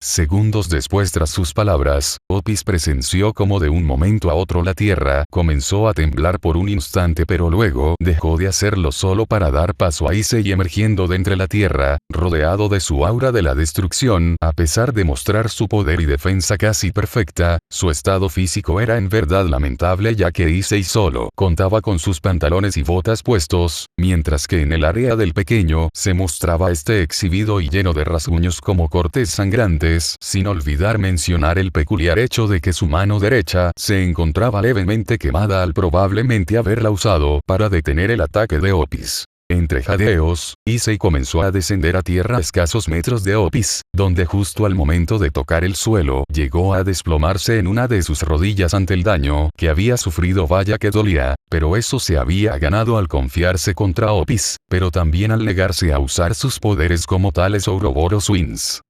Segundos después, tras sus palabras, Opis presenció como de un momento a otro la tierra comenzó a temblar por un instante, pero luego dejó de hacerlo solo para dar paso a Issei emergiendo de entre la tierra, rodeado de su aura de la destrucción. A pesar de mostrar su poder y defensa casi perfecta, su estado físico era en verdad lamentable, ya que Issei solo contaba con sus pantalones y botas puestos, mientras que en el área del pequeño se mostraba exhibido y lleno de rasguños como cortes sangrantes, sin olvidar mencionar el peculiar hecho de que su mano derecha se encontraba levemente quemada al probablemente haberla usado para detener el ataque de Opis. Entre jadeos, Issei comenzó a descender a tierra a escasos metros de Opis, donde justo al momento de tocar el suelo llegó a desplomarse en una de sus rodillas ante el daño que había sufrido. Vaya que dolía, pero eso se había ganado al confiarse contra Opis, pero también al negarse a usar sus poderes como tales Ouroboros Winds.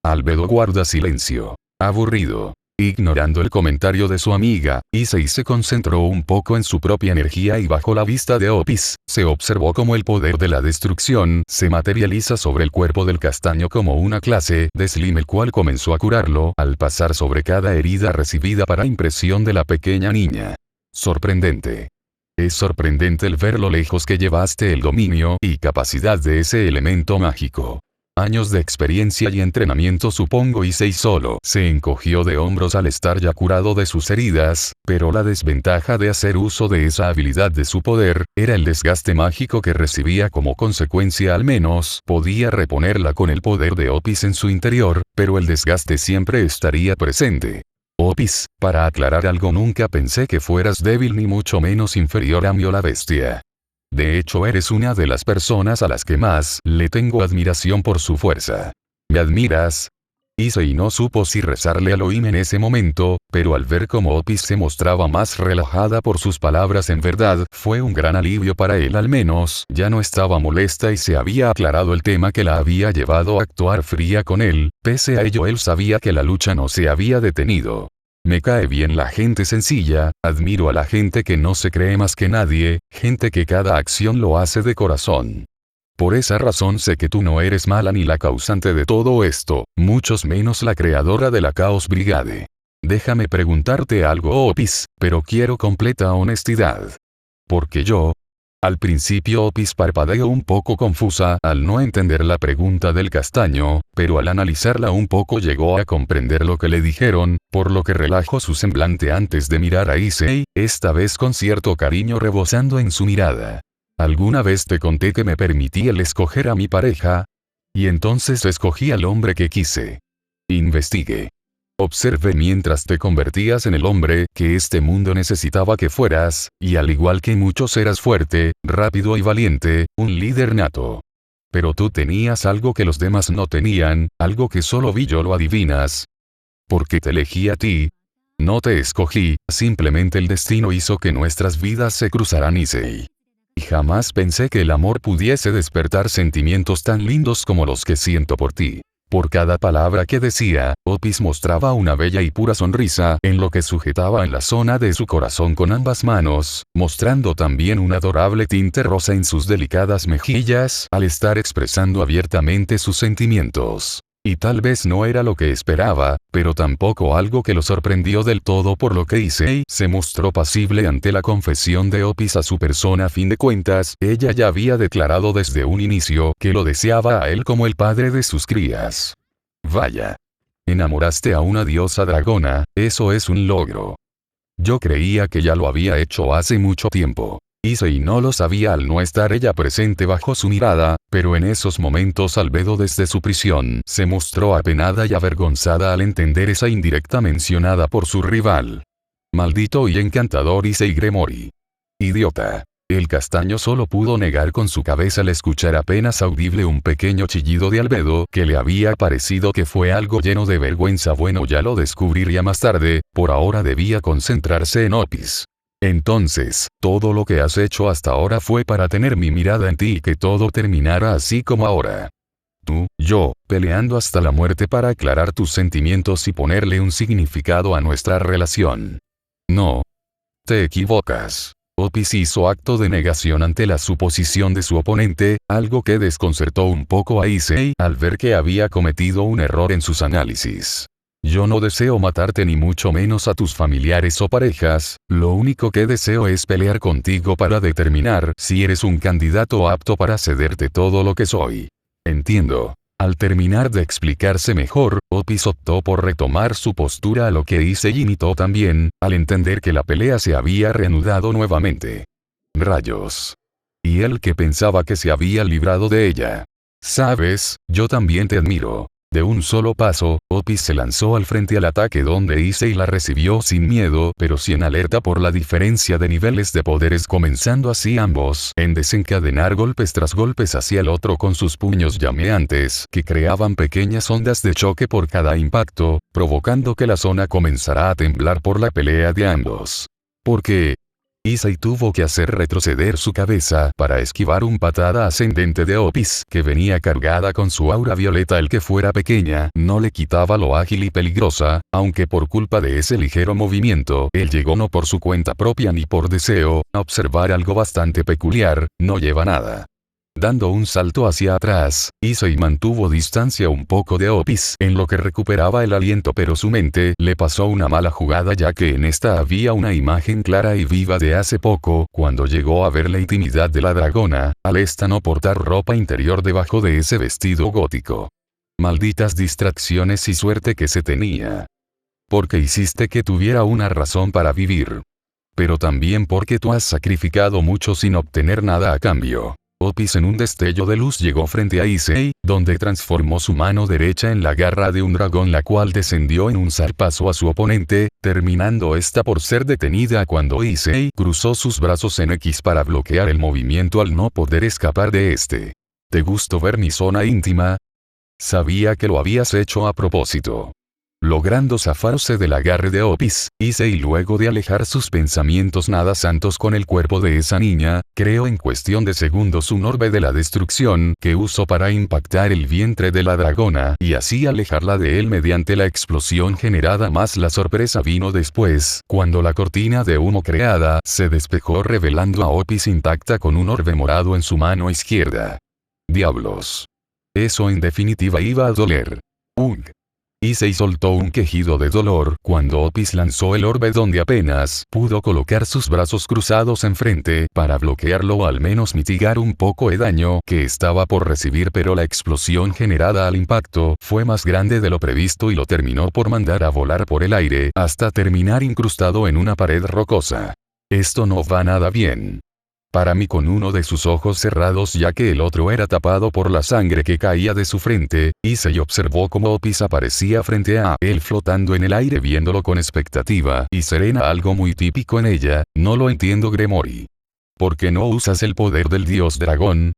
Albedo guarda silencio. Aburrido. Ignorando el comentario de su amiga, Issei se concentró un poco en su propia energía y bajo la vista de Opis, se observó cómo el poder de la destrucción se materializa sobre el cuerpo del castaño como una clase de slime, el cual comenzó a curarlo al pasar sobre cada herida recibida para impresión de la pequeña niña. Sorprendente. Es sorprendente el ver lo lejos que llevaste el dominio y capacidad de ese elemento mágico. Años de experiencia y entrenamiento supongo. Issei solo se encogió de hombros al estar ya curado de sus heridas, pero la desventaja de hacer uso de esa habilidad de su poder, era el desgaste mágico que recibía como consecuencia. Al menos, podía reponerla con el poder de Opis en su interior, pero el desgaste siempre estaría presente. Opis, para aclarar algo, nunca pensé que fueras débil ni mucho menos inferior a Mio la bestia. De hecho, eres una de las personas a las que más le tengo admiración por su fuerza. ¿Me admiras? Issei no supo si rezarle a Elohim en ese momento, pero al ver cómo Opis se mostraba más relajada por sus palabras, en verdad, fue un gran alivio para él. Al menos, ya no estaba molesta y se había aclarado el tema que la había llevado a actuar fría con él. Pese a ello, él sabía que la lucha no se había detenido. Me cae bien la gente sencilla, admiro a la gente que no se cree más que nadie, gente que cada acción lo hace de corazón. Por esa razón sé que tú no eres mala ni la causante de todo esto, muchos menos la creadora de la Chaos Brigade. Déjame preguntarte algo, Opis, pero quiero completa honestidad. Porque yo... Al principio Opis parpadeó un poco confusa al no entender la pregunta del castaño, pero al analizarla un poco llegó a comprender lo que le dijeron, por lo que relajó su semblante antes de mirar a Issei, esta vez con cierto cariño rebosando en su mirada. ¿Alguna vez te conté que me permití el escoger a mi pareja? Y entonces escogí al hombre que quise. Investigué. Observé mientras te convertías en el hombre que este mundo necesitaba que fueras, y al igual que muchos eras fuerte, rápido y valiente, un líder nato. Pero tú tenías algo que los demás no tenían, algo que solo vi yo. ¿Lo adivinas? Porque te elegí a ti. No te escogí, simplemente el destino hizo que nuestras vidas se cruzaran, Issei. Y jamás pensé que el amor pudiese despertar sentimientos tan lindos como los que siento por ti. Por cada palabra que decía, Opis mostraba una bella y pura sonrisa en lo que sujetaba en la zona de su corazón con ambas manos, mostrando también un adorable tinte rosa en sus delicadas mejillas al estar expresando abiertamente sus sentimientos. Y tal vez no era lo que esperaba, pero tampoco algo que lo sorprendió del todo, por lo que Issei se mostró pasible ante la confesión de Opis a su persona. A fin de cuentas, ella ya había declarado desde un inicio que lo deseaba a él como el padre de sus crías. Vaya. Enamoraste a una diosa dragona, eso es un logro. Yo creía que ya lo había hecho hace mucho tiempo. Issei no lo sabía al no estar ella presente bajo su mirada, pero en esos momentos Albedo desde su prisión se mostró apenada y avergonzada al entender esa indirecta mencionada por su rival. Maldito y encantador Issei Gremori. Idiota. El castaño solo pudo negar con su cabeza al escuchar apenas audible un pequeño chillido de Albedo que le había parecido que fue algo lleno de vergüenza. Bueno, ya lo descubriría más tarde, por ahora debía concentrarse en Opis. Entonces, todo lo que has hecho hasta ahora fue para tener mi mirada en ti y que todo terminara así como ahora. Tú, yo, peleando hasta la muerte para aclarar tus sentimientos y ponerle un significado a nuestra relación. No. Te equivocas. Opis hizo acto de negación ante la suposición de su oponente, algo que desconcertó un poco a Issei al ver que había cometido un error en sus análisis. Yo no deseo matarte ni mucho menos a tus familiares o parejas, lo único que deseo es pelear contigo para determinar si eres un candidato apto para cederte todo lo que soy. Entiendo. Al terminar de explicarse mejor, Opis optó por retomar su postura, a lo que Issei imitó también, al entender que la pelea se había reanudado nuevamente. Rayos. Y él que pensaba que se había librado de ella. Sabes, yo también te admiro. De un solo paso, Opis se lanzó al frente al ataque donde Issei la recibió sin miedo, pero sin alerta por la diferencia de niveles de poderes, comenzando así ambos en desencadenar golpes tras golpes hacia el otro con sus puños llameantes que creaban pequeñas ondas de choque por cada impacto, provocando que la zona comenzara a temblar por la pelea de ambos. ¿Por qué? Issei tuvo que hacer retroceder su cabeza para esquivar un patada ascendente de Opis que venía cargada con su aura violeta. El que fuera pequeña no le quitaba lo ágil y peligrosa, aunque por culpa de ese ligero movimiento él llegó no por su cuenta propia ni por deseo a observar algo bastante peculiar. No lleva nada. Dando un salto hacia atrás, Issei mantuvo distancia un poco de Opis en lo que recuperaba el aliento, pero su mente le pasó una mala jugada, ya que en esta había una imagen clara y viva de hace poco, cuando llegó a ver la intimidad de la dragona, al esta no portar ropa interior debajo de ese vestido gótico. Malditas distracciones y suerte que se tenía. Porque hiciste que tuviera una razón para vivir. Pero también porque tú has sacrificado mucho sin obtener nada a cambio. Opis en un destello de luz llegó frente a Issei, donde transformó su mano derecha en la garra de un dragón, la cual descendió en un zarpazo a su oponente, terminando esta por ser detenida cuando Issei cruzó sus brazos en X para bloquear el movimiento al no poder escapar de este. ¿Te gustó ver mi zona íntima? Sabía que lo habías hecho a propósito. Logrando zafarse del agarre de Opis, Issei, luego de alejar sus pensamientos nada santos con el cuerpo de esa niña, creó en cuestión de segundos un orbe de la destrucción que usó para impactar el vientre de la dragona y así alejarla de él mediante la explosión generada. Más la sorpresa vino después, cuando la cortina de humo creada se despejó, revelando a Opis intacta con un orbe morado en su mano izquierda. ¡Diablos! Eso en definitiva iba a doler. Issei soltó un quejido de dolor cuando Opis lanzó el orbe, donde apenas pudo colocar sus brazos cruzados enfrente para bloquearlo o al menos mitigar un poco el daño que estaba por recibir, pero la explosión generada al impacto fue más grande de lo previsto y lo terminó por mandar a volar por el aire hasta terminar incrustado en una pared rocosa. Esto no va nada bien. Para mí, con uno de sus ojos cerrados ya que el otro era tapado por la sangre que caía de su frente, Issei observó cómo Opis aparecía frente a él flotando en el aire, viéndolo con expectativa y serena, algo muy típico en ella. No lo entiendo, Gremory. ¿Por qué no usas el poder del dios dragón?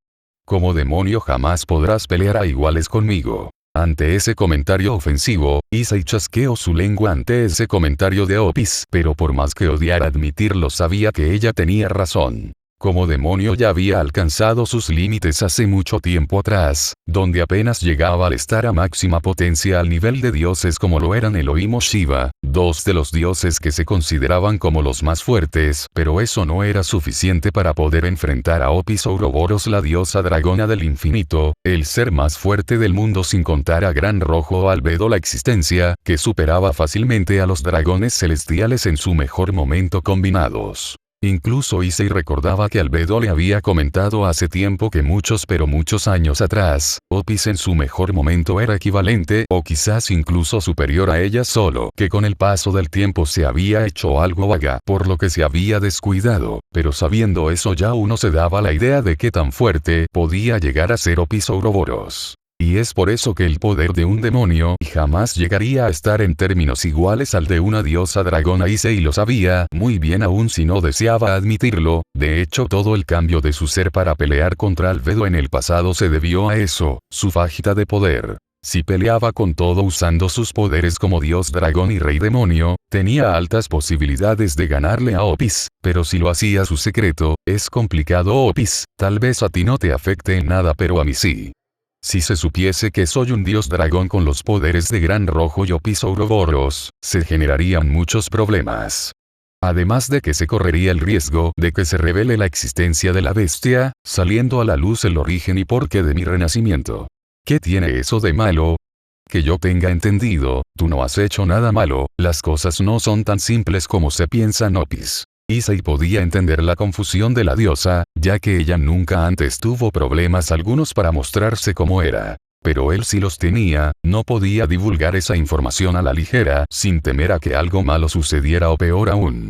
Como demonio jamás podrás pelear a iguales conmigo. Ante ese comentario ofensivo, Issei chasqueó su lengua ante ese comentario de Opis, pero por más que odiara admitirlo, sabía que ella tenía razón. Como demonio ya había alcanzado sus límites hace mucho tiempo atrás, donde apenas llegaba al estar a máxima potencia al nivel de dioses como lo eran Elohim o Shiva, dos de los dioses que se consideraban como los más fuertes, pero eso no era suficiente para poder enfrentar a Opis Ouroboros, la diosa dragona del infinito, el ser más fuerte del mundo, sin contar a Gran Rojo o Albedo, la existencia, que superaba fácilmente a los dragones celestiales en su mejor momento combinados. Incluso Issei recordaba que Albedo le había comentado hace tiempo que muchos años atrás, Opis en su mejor momento era equivalente o quizás incluso superior a ella, solo que con el paso del tiempo se había hecho algo vaga, por lo que se había descuidado, pero sabiendo eso ya uno se daba la idea de qué tan fuerte podía llegar a ser Opis Ouroboros. Y es por eso que el poder de un demonio jamás llegaría a estar en términos iguales al de una diosa dragona. Issei lo sabía muy bien, aun si no deseaba admitirlo. De hecho, todo el cambio de su ser para pelear contra Albedo en el pasado se debió a eso, su falta de poder. Si peleaba con todo usando sus poderes como dios dragón y rey demonio, tenía altas posibilidades de ganarle a Opis, pero si lo hacía su secreto, es complicado. Opis, tal vez a ti no te afecte en nada, pero a mí sí. Si se supiese que soy un dios dragón con los poderes de Gran Rojo y Opis Ouroboros, se generarían muchos problemas. Además de que se correría el riesgo de que se revele la existencia de la bestia, saliendo a la luz el origen y porqué de mi renacimiento. ¿Qué tiene eso de malo? Que yo tenga entendido, tú no has hecho nada malo, las cosas no son tan simples como se piensan. Opis. Issei podía entender la confusión de la diosa, ya que ella nunca antes tuvo problemas algunos para mostrarse como era. Pero él sí los tenía, no podía divulgar esa información a la ligera, sin temer a que algo malo sucediera o peor aún,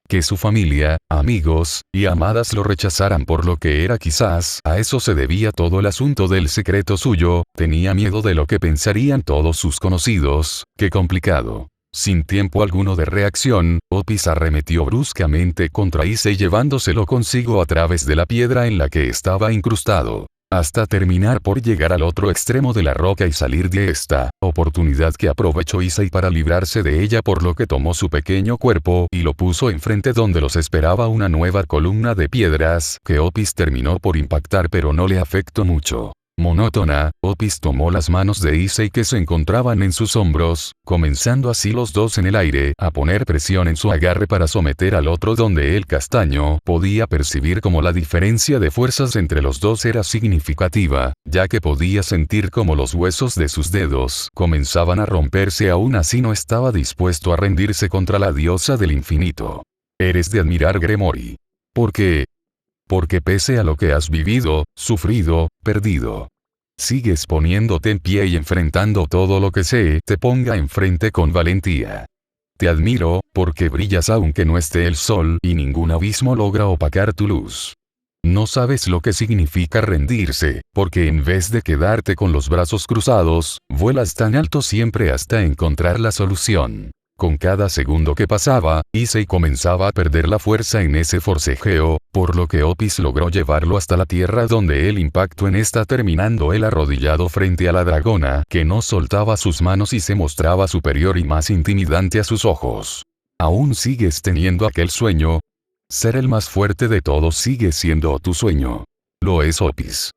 que su familia, amigos y amadas lo rechazaran por lo que era. Quizás a eso se debía todo el asunto del secreto suyo. Tenía miedo de lo que pensarían todos sus conocidos. Qué complicado. Sin tiempo alguno de reacción, Opis arremetió bruscamente contra Issei, llevándoselo consigo a través de la piedra en la que estaba incrustado, hasta terminar por llegar al otro extremo de la roca y salir de esta, oportunidad que aprovechó Issei para librarse de ella, por lo que tomó su pequeño cuerpo y lo puso enfrente donde los esperaba una nueva columna de piedras, que Opis terminó por impactar pero no le afectó mucho. Monótona, Opis tomó las manos de Issei que se encontraban en sus hombros, comenzando así los dos en el aire a poner presión en su agarre para someter al otro, donde el castaño podía percibir como la diferencia de fuerzas entre los dos era significativa, ya que podía sentir como los huesos de sus dedos comenzaban a romperse. Aún así no estaba dispuesto a rendirse contra la diosa del infinito. Eres de admirar, Gremory. ¿Por qué? Porque pese a lo que has vivido, sufrido, perdido, sigues poniéndote en pie y enfrentando todo lo que se te ponga enfrente con valentía. Te admiro, porque brillas aunque no esté el sol y ningún abismo logra opacar tu luz. No sabes lo que significa rendirse, porque en vez de quedarte con los brazos cruzados, vuelas tan alto siempre hasta encontrar la solución. Con cada segundo que pasaba, Issei comenzaba a perder la fuerza en ese forcejeo, por lo que Opis logró llevarlo hasta la tierra, donde el impacto en esta terminando él arrodillado frente a la dragona, que no soltaba sus manos y se mostraba superior y más intimidante a sus ojos. ¿Aún sigues teniendo aquel sueño? Ser el más fuerte de todos sigue siendo tu sueño. Lo es, Opis.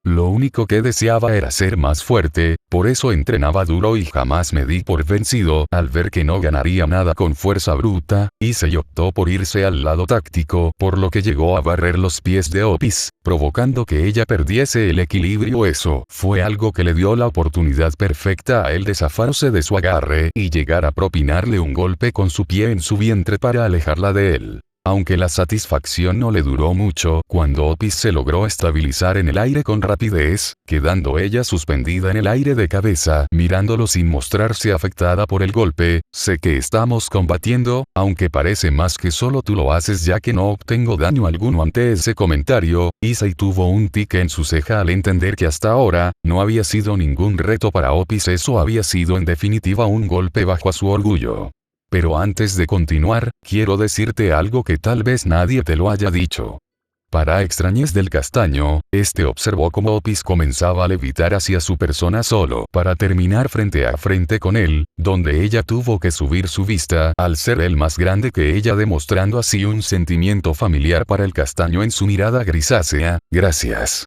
Lo único que deseaba era ser más fuerte, por eso entrenaba duro y jamás me di por vencido. Al ver que no ganaría nada con fuerza bruta, Issei optó por irse al lado táctico, por lo que llegó a barrer los pies de Opis, provocando que ella perdiese el equilibrio. Eso fue algo que le dio la oportunidad perfecta a él de zafarse de su agarre y llegar a propinarle un golpe con su pie en su vientre para alejarla de él. Aunque la satisfacción no le duró mucho, cuando Opis se logró estabilizar en el aire con rapidez, quedando ella suspendida en el aire de cabeza, mirándolo sin mostrarse afectada por el golpe. Sé que estamos combatiendo, aunque parece más que solo tú lo haces, ya que no obtengo daño alguno. Ante ese comentario, Issei tuvo un tic en su ceja al entender que hasta ahora, no había sido ningún reto para Opis. Eso había sido en definitiva un golpe bajo a su orgullo. Pero antes de continuar, quiero decirte algo que tal vez nadie te lo haya dicho. Para extrañez del castaño, este observó cómo Opis comenzaba a levitar hacia su persona solo para terminar frente a frente con él, donde ella tuvo que subir su vista al ser él más grande que ella, demostrando así un sentimiento familiar para el castaño en su mirada grisácea. Gracias.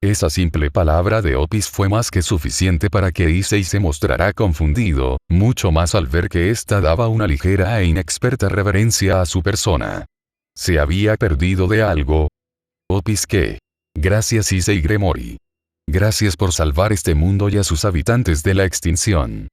Esa simple palabra de Opis fue más que suficiente para que Issei se mostrara confundido, mucho más al ver que ésta daba una ligera e inexperta reverencia a su persona. ¿Se había perdido de algo? Opis, ¿qué? Gracias, Issei Gremory. Gracias por salvar este mundo y a sus habitantes de la extinción.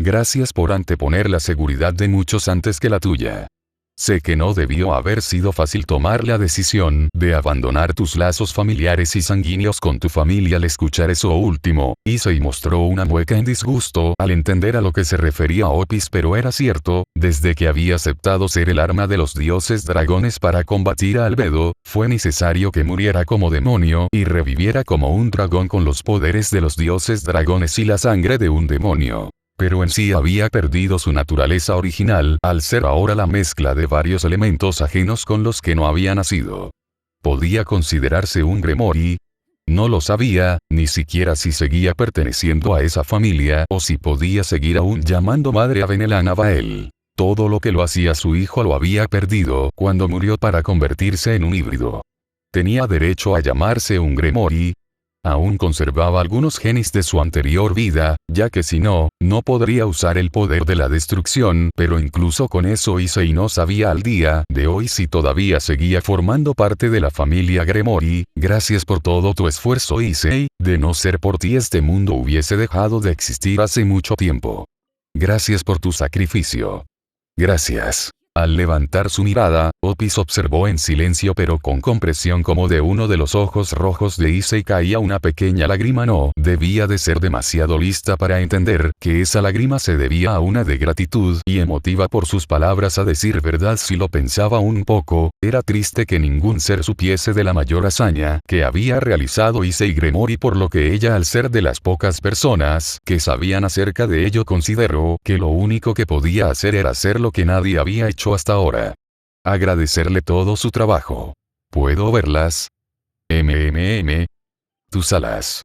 Gracias por anteponer la seguridad de muchos antes que la tuya. Sé que no debió haber sido fácil tomar la decisión de abandonar tus lazos familiares y sanguíneos con tu familia. Al escuchar eso último, Issei mostró una mueca en disgusto al entender a lo que se refería Opis, pero era cierto, desde que había aceptado ser el arma de los dioses dragones para combatir a Albedo, fue necesario que muriera como demonio y reviviera como un dragón con los poderes de los dioses dragones y la sangre de un demonio. Pero en sí había perdido su naturaleza original al ser ahora la mezcla de varios elementos ajenos con los que no había nacido. ¿Podía considerarse un Gremory? No lo sabía, ni siquiera si seguía perteneciendo a esa familia o si podía seguir aún llamando madre a Benelana Bael. Todo lo que lo hacía su hijo lo había perdido cuando murió para convertirse en un híbrido. ¿Tenía derecho a llamarse un Gremory? Aún conservaba algunos genes de su anterior vida, ya que si no, no podría usar el poder de la destrucción, pero incluso con eso Issei no sabía al día de hoy si todavía seguía formando parte de la familia Gremory. Gracias por todo tu esfuerzo, Issei, de no ser por ti este mundo hubiese dejado de existir hace mucho tiempo. Gracias por tu sacrificio. Gracias. Al levantar su mirada, Opis observó en silencio pero con compresión como de uno de los ojos rojos de Issei caía una pequeña lágrima. No debía de ser demasiado lista para entender que esa lágrima se debía a una de gratitud y emotiva por sus palabras. A decir verdad, si lo pensaba un poco, era triste que ningún ser supiese de la mayor hazaña que había realizado Issei Gremory, por lo que ella, al ser de las pocas personas que sabían acerca de ello, consideró que lo único que podía hacer era hacer lo que nadie había hecho hasta ahora. Agradecerle todo su trabajo. ¿Puedo verlas? Tus alas.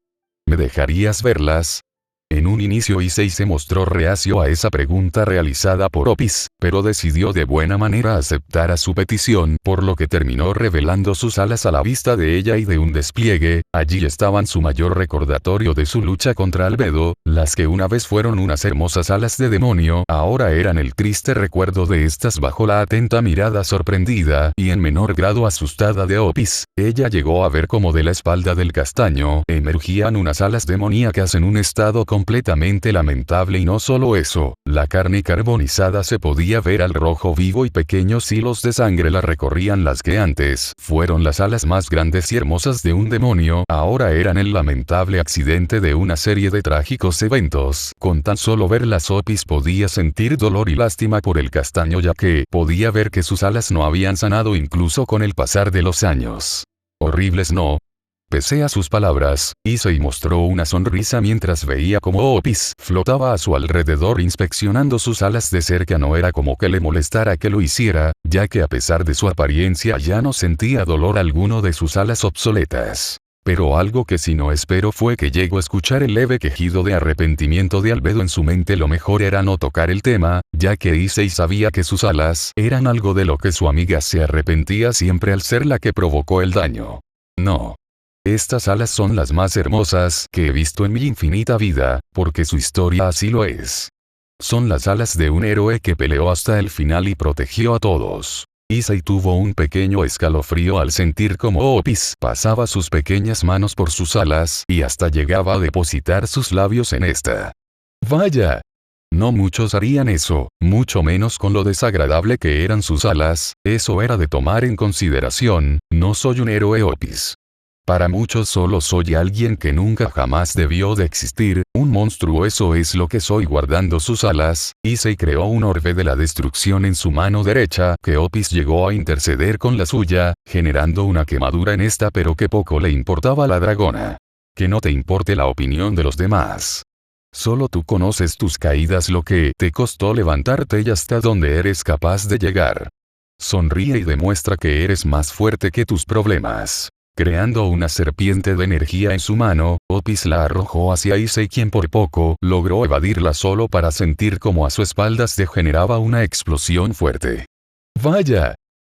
¿Me dejarías verlas? En un inicio Issei se mostró reacio a esa pregunta realizada por Opis, pero decidió de buena manera aceptar a su petición, por lo que terminó revelando sus alas a la vista de ella y de un despliegue. Allí estaban su mayor recordatorio de su lucha contra Albedo, las que una vez fueron unas hermosas alas de demonio, ahora eran el triste recuerdo de estas bajo la atenta mirada sorprendida y en menor grado asustada de Opis. Ella llegó a ver como de la espalda del castaño emergían unas alas demoníacas en un estado completamente lamentable, y no solo eso, la carne carbonizada se podía ver al rojo vivo y pequeños hilos de sangre la recorrían. Las que antes fueron las alas más grandes y hermosas de un demonio, ahora eran el lamentable accidente de una serie de trágicos eventos. Con tan solo verlas Opis podía sentir dolor y lástima por el castaño, ya que podía ver que sus alas no habían sanado incluso con el pasar de los años. Horribles, ¿no? Pese a sus palabras, Issei mostró una sonrisa mientras veía cómo Opis flotaba a su alrededor inspeccionando sus alas de cerca. No era como que le molestara que lo hiciera, ya que a pesar de su apariencia ya no sentía dolor alguno de sus alas obsoletas. Pero algo que sí no esperó fue que llegó a escuchar el leve quejido de arrepentimiento de Albedo en su mente. Lo mejor era no tocar el tema, ya que Issei sabía que sus alas eran algo de lo que su amiga se arrepentía siempre al ser la que provocó el daño. No. Estas alas son las más hermosas que he visto en mi infinita vida, porque su historia así lo es. Son las alas de un héroe que peleó hasta el final y protegió a todos. Issei tuvo un pequeño escalofrío al sentir cómo Opis pasaba sus pequeñas manos por sus alas y hasta llegaba a depositar sus labios en esta. ¡Vaya! No muchos harían eso, mucho menos con lo desagradable que eran sus alas. Eso era de tomar en consideración. No soy un héroe, Opis. Para muchos solo soy alguien que nunca jamás debió de existir, un monstruo. Eso es lo que soy. Guardando sus alas, Issei creó un orbe de la destrucción en su mano derecha que Opis llegó a interceder con la suya, generando una quemadura en esta, pero que poco le importaba a la dragona. Que no te importe la opinión de los demás. Solo tú conoces tus caídas, lo que te costó levantarte y hasta dónde eres capaz de llegar. Sonríe y demuestra que eres más fuerte que tus problemas. Creando una serpiente de energía en su mano, Opis la arrojó hacia Issei, quien por poco logró evadirla solo para sentir como a su espalda se generaba una explosión fuerte. ¡Vaya!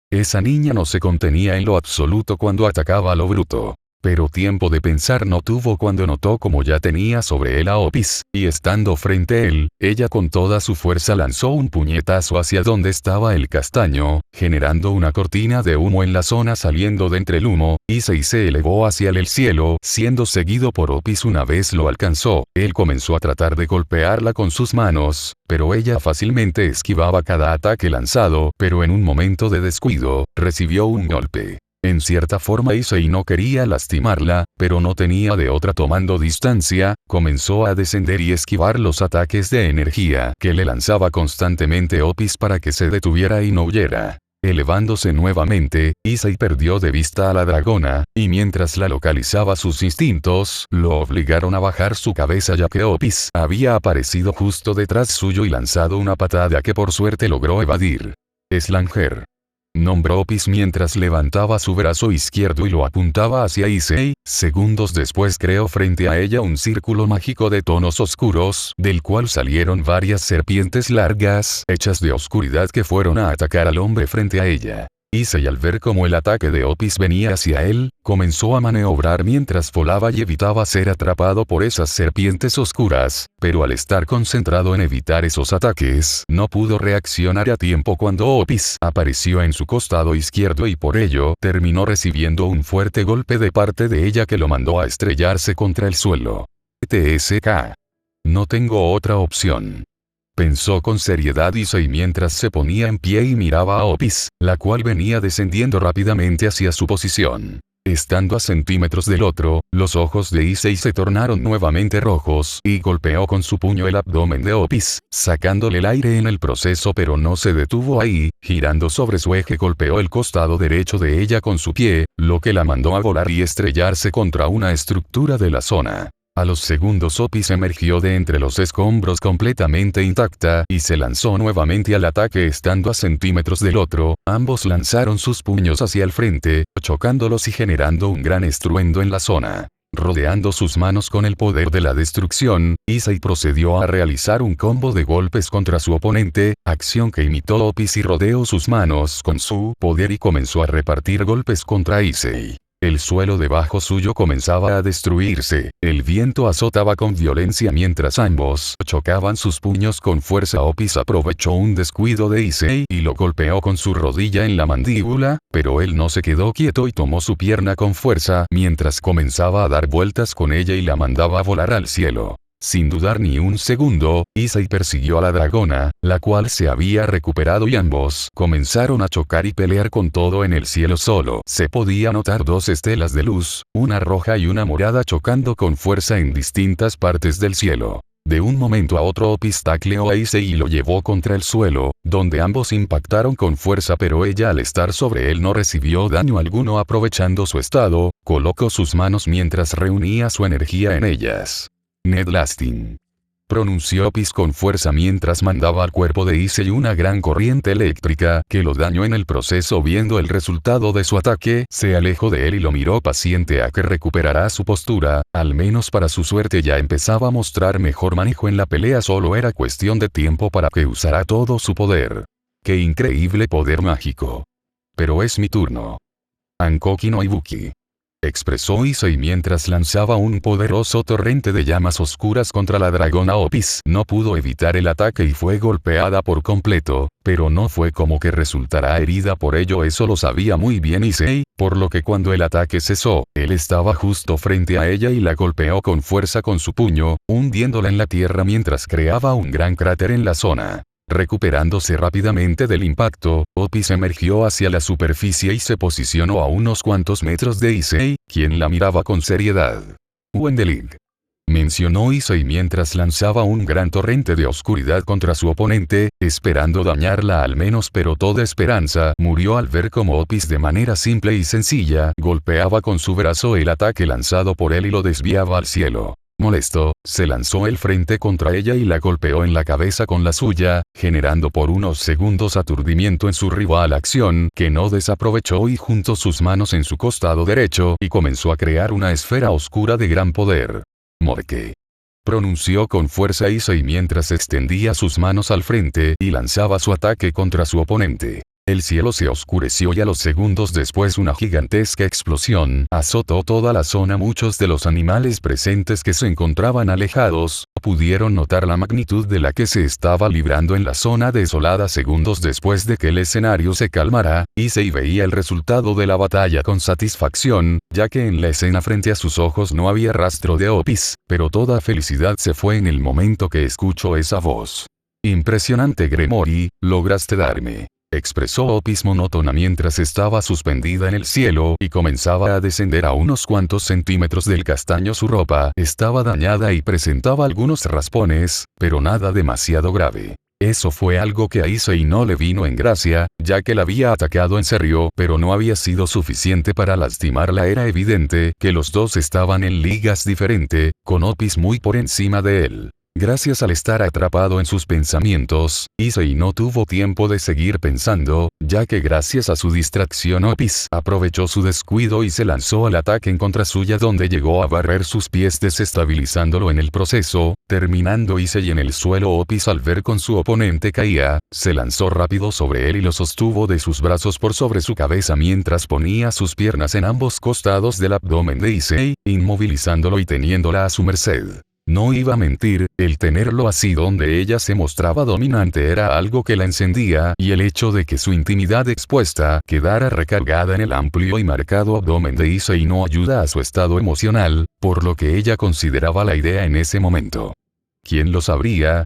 Esa niña no se contenía en lo absoluto cuando atacaba a lo bruto. Pero tiempo de pensar no tuvo cuando notó como ya tenía sobre él a Opis, y estando frente a él, ella con toda su fuerza lanzó un puñetazo hacia donde estaba el castaño, generando una cortina de humo en la zona. Saliendo de entre el humo, Issei se elevó hacia el cielo, siendo seguido por Opis. Una vez lo alcanzó, él comenzó a tratar de golpearla con sus manos, pero ella fácilmente esquivaba cada ataque lanzado, pero en un momento de descuido, recibió un golpe. En cierta forma Issei no quería lastimarla, pero no tenía de otra. Tomando distancia, comenzó a descender y esquivar los ataques de energía que le lanzaba constantemente Opis para que se detuviera y no huyera. Elevándose nuevamente, Issei perdió de vista a la dragona, y mientras la localizaba sus instintos lo obligaron a bajar su cabeza, ya que Opis había aparecido justo detrás suyo y lanzado una patada que por suerte logró evadir. Slanger. Nombró Opis mientras levantaba su brazo izquierdo y lo apuntaba hacia Issei. Segundos después creó frente a ella un círculo mágico de tonos oscuros, del cual salieron varias serpientes largas, hechas de oscuridad, que fueron a atacar al hombre frente a ella. Issei, al ver cómo el ataque de Opis venía hacia él, comenzó a maniobrar mientras volaba y evitaba ser atrapado por esas serpientes oscuras, pero al estar concentrado en evitar esos ataques, no pudo reaccionar a tiempo cuando Opis apareció en su costado izquierdo y por ello terminó recibiendo un fuerte golpe de parte de ella que lo mandó a estrellarse contra el suelo. TSK. No tengo otra opción. Pensó con seriedad Issei mientras se ponía en pie y miraba a Opis, la cual venía descendiendo rápidamente hacia su posición. Estando a centímetros del otro, los ojos de Issei se tornaron nuevamente rojos y golpeó con su puño el abdomen de Opis, sacándole el aire en el proceso, pero no se detuvo ahí. Girando sobre su eje, golpeó el costado derecho de ella con su pie, lo que la mandó a volar y estrellarse contra una estructura de la zona. A los segundos Opis emergió de entre los escombros completamente intacta y se lanzó nuevamente al ataque. Estando a centímetros del otro, ambos lanzaron sus puños hacia el frente, chocándolos y generando un gran estruendo en la zona. Rodeando sus manos con el poder de la destrucción, Issei procedió a realizar un combo de golpes contra su oponente, acción que imitó Opis y rodeó sus manos con su poder y comenzó a repartir golpes contra Issei. El suelo debajo suyo comenzaba a destruirse, el viento azotaba con violencia mientras ambos chocaban sus puños con fuerza. Opis aprovechó un descuido de Issei y lo golpeó con su rodilla en la mandíbula, pero él no se quedó quieto y tomó su pierna con fuerza mientras comenzaba a dar vueltas con ella y la mandaba a volar al cielo. Sin dudar ni un segundo, Issei persiguió a la dragona, la cual se había recuperado y ambos comenzaron a chocar y pelear con todo en el cielo. Solo se podía notar dos estelas de luz, una roja y una morada chocando con fuerza en distintas partes del cielo. De un momento a otro Opis tacleó a Issei y lo llevó contra el suelo, donde ambos impactaron con fuerza, pero ella al estar sobre él no recibió daño alguno. Aprovechando su estado, colocó sus manos mientras reunía su energía en ellas. Ned Lasting, pronunció Opis con fuerza mientras mandaba al cuerpo de Issei una gran corriente eléctrica que lo dañó en el proceso. Viendo el resultado de su ataque, se alejó de él y lo miró paciente a que recuperara su postura, al menos para su suerte ya empezaba a mostrar mejor manejo en la pelea, solo era cuestión de tiempo para que usara todo su poder. ¡Qué increíble poder mágico! Pero es mi turno. Hankoki no Ibuki, expresó Issei mientras lanzaba un poderoso torrente de llamas oscuras contra la dragona. Opis no pudo evitar el ataque y fue golpeada por completo, pero no fue como que resultara herida por ello. Eso lo sabía muy bien Issei, por lo que cuando el ataque cesó, él estaba justo frente a ella y la golpeó con fuerza con su puño, hundiéndola en la tierra mientras creaba un gran cráter en la zona. Recuperándose rápidamente del impacto, Opis emergió hacia la superficie y se posicionó a unos cuantos metros de Issei, quien la miraba con seriedad. Wendling, mencionó Issei mientras lanzaba un gran torrente de oscuridad contra su oponente, esperando dañarla al menos, pero toda esperanza murió al ver cómo Opis de manera simple y sencilla golpeaba con su brazo el ataque lanzado por él y lo desviaba al cielo. Molesto, se lanzó el frente contra ella y la golpeó en la cabeza con la suya, generando por unos segundos aturdimiento en su rival, acción que no desaprovechó, y juntó sus manos en su costado derecho y comenzó a crear una esfera oscura de gran poder. Morque, pronunció con fuerza Issei mientras extendía sus manos al frente y lanzaba su ataque contra su oponente. El cielo se oscureció y a los segundos después una gigantesca explosión azotó toda la zona. Muchos de los animales presentes que se encontraban alejados pudieron notar la magnitud de la que se estaba librando en la zona desolada. Segundos después de que el escenario se calmara, Issei veía el resultado de la batalla con satisfacción, ya que en la escena frente a sus ojos no había rastro de Opis, pero toda felicidad se fue en el momento que escuchó esa voz. Impresionante Gremory, lograste darme, expresó Opis monótona mientras estaba suspendida en el cielo y comenzaba a descender a unos cuantos centímetros del castaño. Su ropa estaba dañada y presentaba algunos raspones, pero nada demasiado grave. Eso fue algo que a Issei no le vino en gracia, ya que la había atacado en serio, pero no había sido suficiente para lastimarla. Era evidente que los dos estaban en ligas diferentes, con Opis muy por encima de él. Gracias al estar atrapado en sus pensamientos, Issei no tuvo tiempo de seguir pensando, ya que gracias a su distracción Opis aprovechó su descuido y se lanzó al ataque en contra suya, donde llegó a barrer sus pies desestabilizándolo en el proceso, terminando Issei en el suelo. Opis, al ver con su oponente caía, se lanzó rápido sobre él y lo sostuvo de sus brazos por sobre su cabeza mientras ponía sus piernas en ambos costados del abdomen de Issei, inmovilizándolo y teniéndola a su merced. No iba a mentir, el tenerlo así donde ella se mostraba dominante era algo que la encendía, y el hecho de que su intimidad expuesta quedara recargada en el amplio y marcado abdomen de Issei no ayuda a su estado emocional, por lo que ella consideraba la idea en ese momento. ¿Quién lo sabría?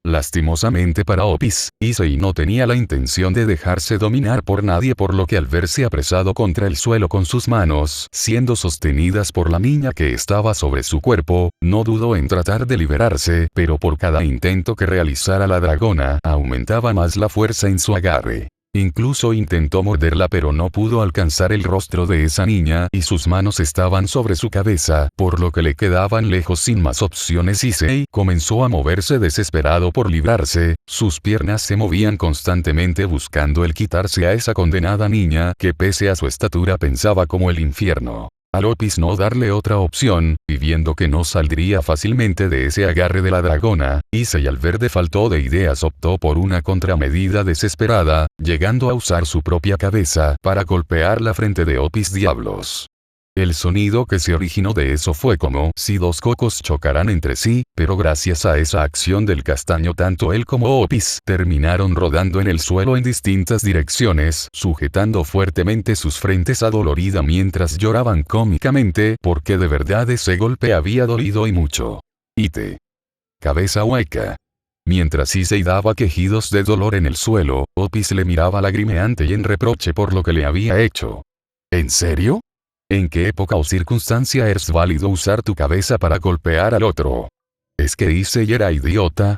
Lastimosamente para Opis, Issei no tenía la intención de dejarse dominar por nadie, por lo que al verse apresado contra el suelo con sus manos siendo sostenidas por la niña que estaba sobre su cuerpo, no dudó en tratar de liberarse, pero por cada intento que realizara la dragona aumentaba más la fuerza en su agarre. Incluso intentó morderla, pero no pudo alcanzar el rostro de esa niña y sus manos estaban sobre su cabeza, por lo que le quedaban lejos. Sin más opciones, Issei comenzó a moverse desesperado por librarse, sus piernas se movían constantemente buscando el quitarse a esa condenada niña que pese a su estatura pensaba como el infierno. Al Opis no darle otra opción, y viendo que no saldría fácilmente de ese agarre de la dragona, Issei al ver de faltó de ideas optó por una contramedida desesperada, llegando a usar su propia cabeza para golpear la frente de Opis Diablos. El sonido que se originó de eso fue como si dos cocos chocaran entre sí, pero gracias a esa acción del castaño tanto él como Opis terminaron rodando en el suelo en distintas direcciones, sujetando fuertemente sus frentes adolorida mientras lloraban cómicamente porque de verdad ese golpe había dolido y mucho. Ite. Cabeza hueca. Mientras Issei daba quejidos de dolor en el suelo, Opis le miraba lagrimeante y en reproche por lo que le había hecho. ¿En serio? ¿En qué época o circunstancia es válido usar tu cabeza para golpear al otro? ¿Es que Issei era idiota?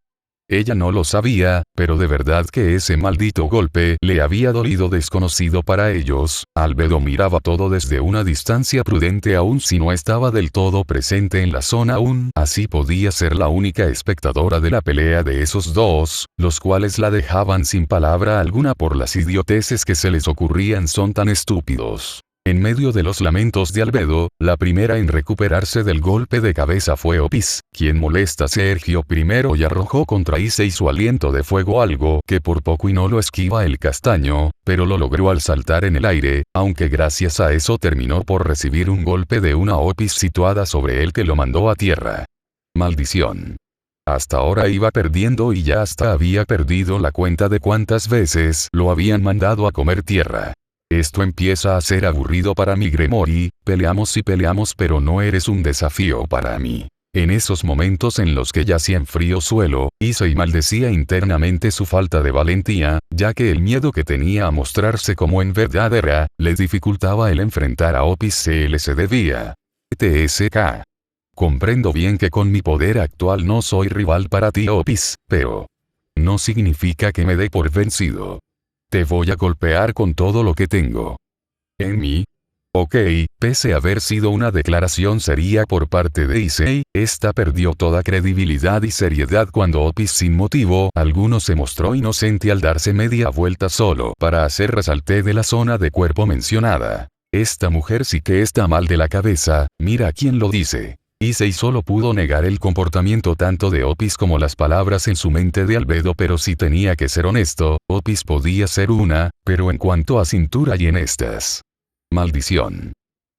Ella no lo sabía, pero de verdad que ese maldito golpe le había dolido desconocido para ellos. Albedo miraba todo desde una distancia prudente aun si no estaba del todo presente en la zona aún, así podía ser la única espectadora de la pelea de esos dos, los cuales la dejaban sin palabra alguna por las idioteces que se les ocurrían son tan estúpidos. En medio de los lamentos de Albedo, la primera en recuperarse del golpe de cabeza fue Opis, quien molesta se erguió primero y arrojó contra Issei su aliento de fuego algo que por poco y no lo esquiva el castaño, pero lo logró al saltar en el aire, aunque gracias a eso terminó por recibir un golpe de una Opis situada sobre él que lo mandó a tierra. Maldición. Hasta ahora iba perdiendo y ya hasta había perdido la cuenta de cuántas veces lo habían mandado a comer tierra. Esto empieza a ser aburrido para mí Gremory, peleamos y peleamos pero no eres un desafío para mí. En esos momentos en los que yacía en frío suelo, Issei maldecía internamente su falta de valentía, ya que el miedo que tenía a mostrarse como en verdad era, le dificultaba el enfrentar a Opis se debía. TSK. Comprendo bien que con mi poder actual no soy rival para ti Opis, pero no significa que me dé por vencido. Te voy a golpear con todo lo que tengo. ¿En mí? Ok, pese a haber sido una declaración seria por parte de Issei, esta perdió toda credibilidad y seriedad cuando Opis sin motivo alguno se mostró inocente al darse media vuelta solo para hacer resalte de la zona de cuerpo mencionada. Esta mujer sí que está mal de la cabeza, mira quién lo dice. Issei solo pudo negar el comportamiento tanto de Opis como las palabras en su mente de Albedo, pero si tenía que ser honesto, Opis podía ser una, pero en cuanto a cintura y en estas. Maldición.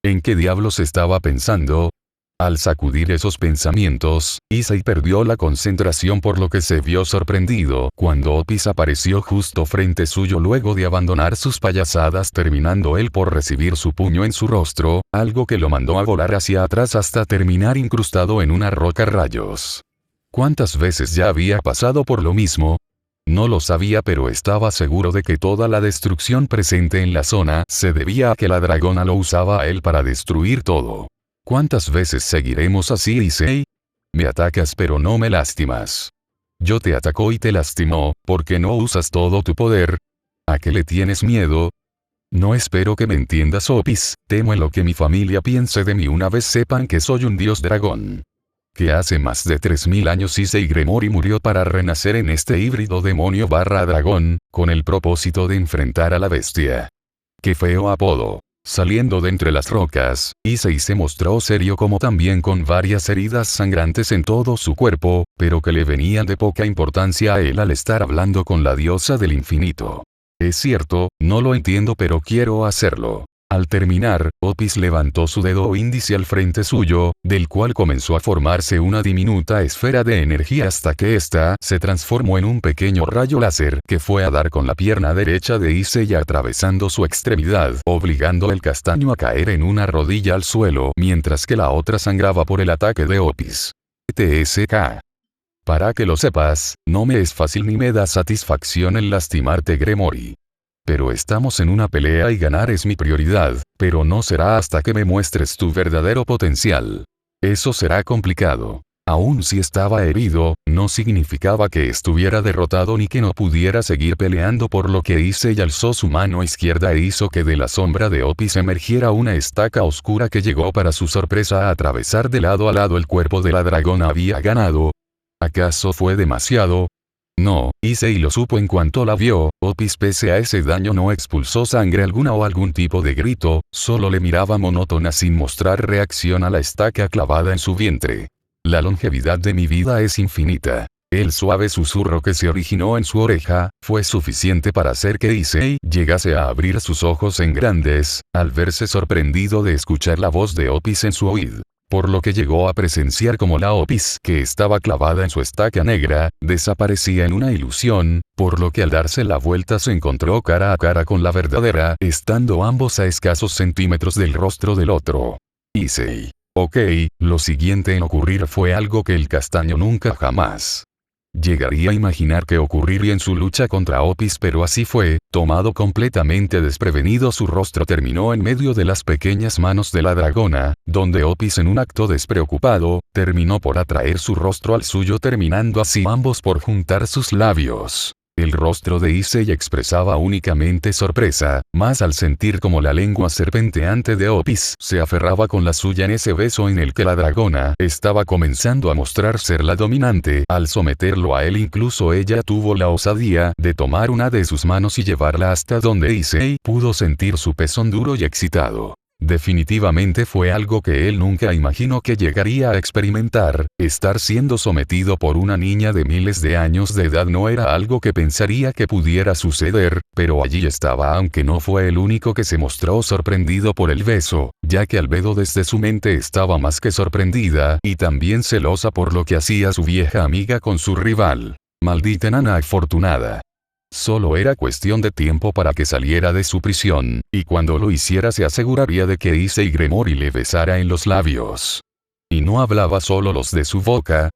¿En qué diablos estaba pensando? Al sacudir esos pensamientos, Issei perdió la concentración por lo que se vio sorprendido cuando Opis apareció justo frente suyo luego de abandonar sus payasadas terminando él por recibir su puño en su rostro, algo que lo mandó a volar hacia atrás hasta terminar incrustado en una roca rayos. ¿Cuántas veces ya había pasado por lo mismo? No lo sabía pero estaba seguro de que toda la destrucción presente en la zona se debía a que la dragona lo usaba a él para destruir todo. ¿Cuántas veces seguiremos así Issei? Me atacas pero no me lastimas. Yo te atacó y te lastimó, ¿por qué no usas todo tu poder? ¿A qué le tienes miedo? No espero que me entiendas Opis, temo en lo que mi familia piense de mí una vez sepan que soy un dios dragón. Que hace más de 3000 años Issei Gremory murió para renacer en este híbrido demonio barra dragón, con el propósito de enfrentar a la bestia. ¡Qué feo apodo! Saliendo de entre las rocas, Issei se mostró serio como también con varias heridas sangrantes en todo su cuerpo, pero que le venían de poca importancia a él al estar hablando con la diosa del infinito. Es cierto, no lo entiendo pero quiero hacerlo. Al terminar, Opis levantó su dedo índice al frente suyo, del cual comenzó a formarse una diminuta esfera de energía hasta que ésta se transformó en un pequeño rayo láser que fue a dar con la pierna derecha de Issei atravesando su extremidad, obligando al castaño a caer en una rodilla al suelo mientras que la otra sangraba por el ataque de Opis. TSK. Para que lo sepas, no me es fácil ni me da satisfacción el lastimarte Gremory. Pero estamos en una pelea y ganar es mi prioridad, pero no será hasta que me muestres tu verdadero potencial. Eso será complicado. Aun si estaba herido, no significaba que estuviera derrotado ni que no pudiera seguir peleando por lo que hice y alzó su mano izquierda e hizo que de la sombra de Opis emergiera una estaca oscura que llegó para su sorpresa a atravesar de lado a lado el cuerpo de la dragona había ganado. ¿Acaso fue demasiado? No, Issei lo supo en cuanto la vio. Opis pese a ese daño no expulsó sangre alguna o algún tipo de grito, solo le miraba monótona sin mostrar reacción a la estaca clavada en su vientre. La longevidad de mi vida es infinita. El suave susurro que se originó en su oreja, fue suficiente para hacer que Issei llegase a abrir sus ojos en grandes, al verse sorprendido de escuchar la voz de Opis en su oído. Por lo que llegó a presenciar como la Opis que estaba clavada en su estaca negra, desaparecía en una ilusión, por lo que al darse la vuelta se encontró cara a cara con la verdadera, estando ambos a escasos centímetros del rostro del otro. Issei. Ok, lo siguiente en ocurrir fue algo que el castaño nunca jamás llegaría a imaginar que ocurriría en su lucha contra Opis, pero así fue. Tomado completamente desprevenido, su rostro terminó en medio de las pequeñas manos de la dragona, donde Opis en un acto despreocupado, terminó por atraer su rostro al suyo, terminando así ambos por juntar sus labios. El rostro de Issei expresaba únicamente sorpresa, más al sentir como la lengua serpenteante de Opis se aferraba con la suya en ese beso en el que la dragona estaba comenzando a mostrar ser la dominante. Al someterlo a él, incluso ella tuvo la osadía de tomar una de sus manos y llevarla hasta donde Issei pudo sentir su pezón duro y excitado. Definitivamente fue algo que él nunca imaginó que llegaría a experimentar. Estar siendo sometido por una niña de miles de años de edad no era algo que pensaría que pudiera suceder, pero allí estaba, aunque no fue el único que se mostró sorprendido por el beso, ya que Albedo desde su mente estaba más que sorprendida, y también celosa por lo que hacía su vieja amiga con su rival. Maldita nana afortunada. Solo era cuestión de tiempo para que saliera de su prisión, y cuando lo hiciera se aseguraría de que Issei Gremory le besara en los labios. Y no hablaba solo los de su boca,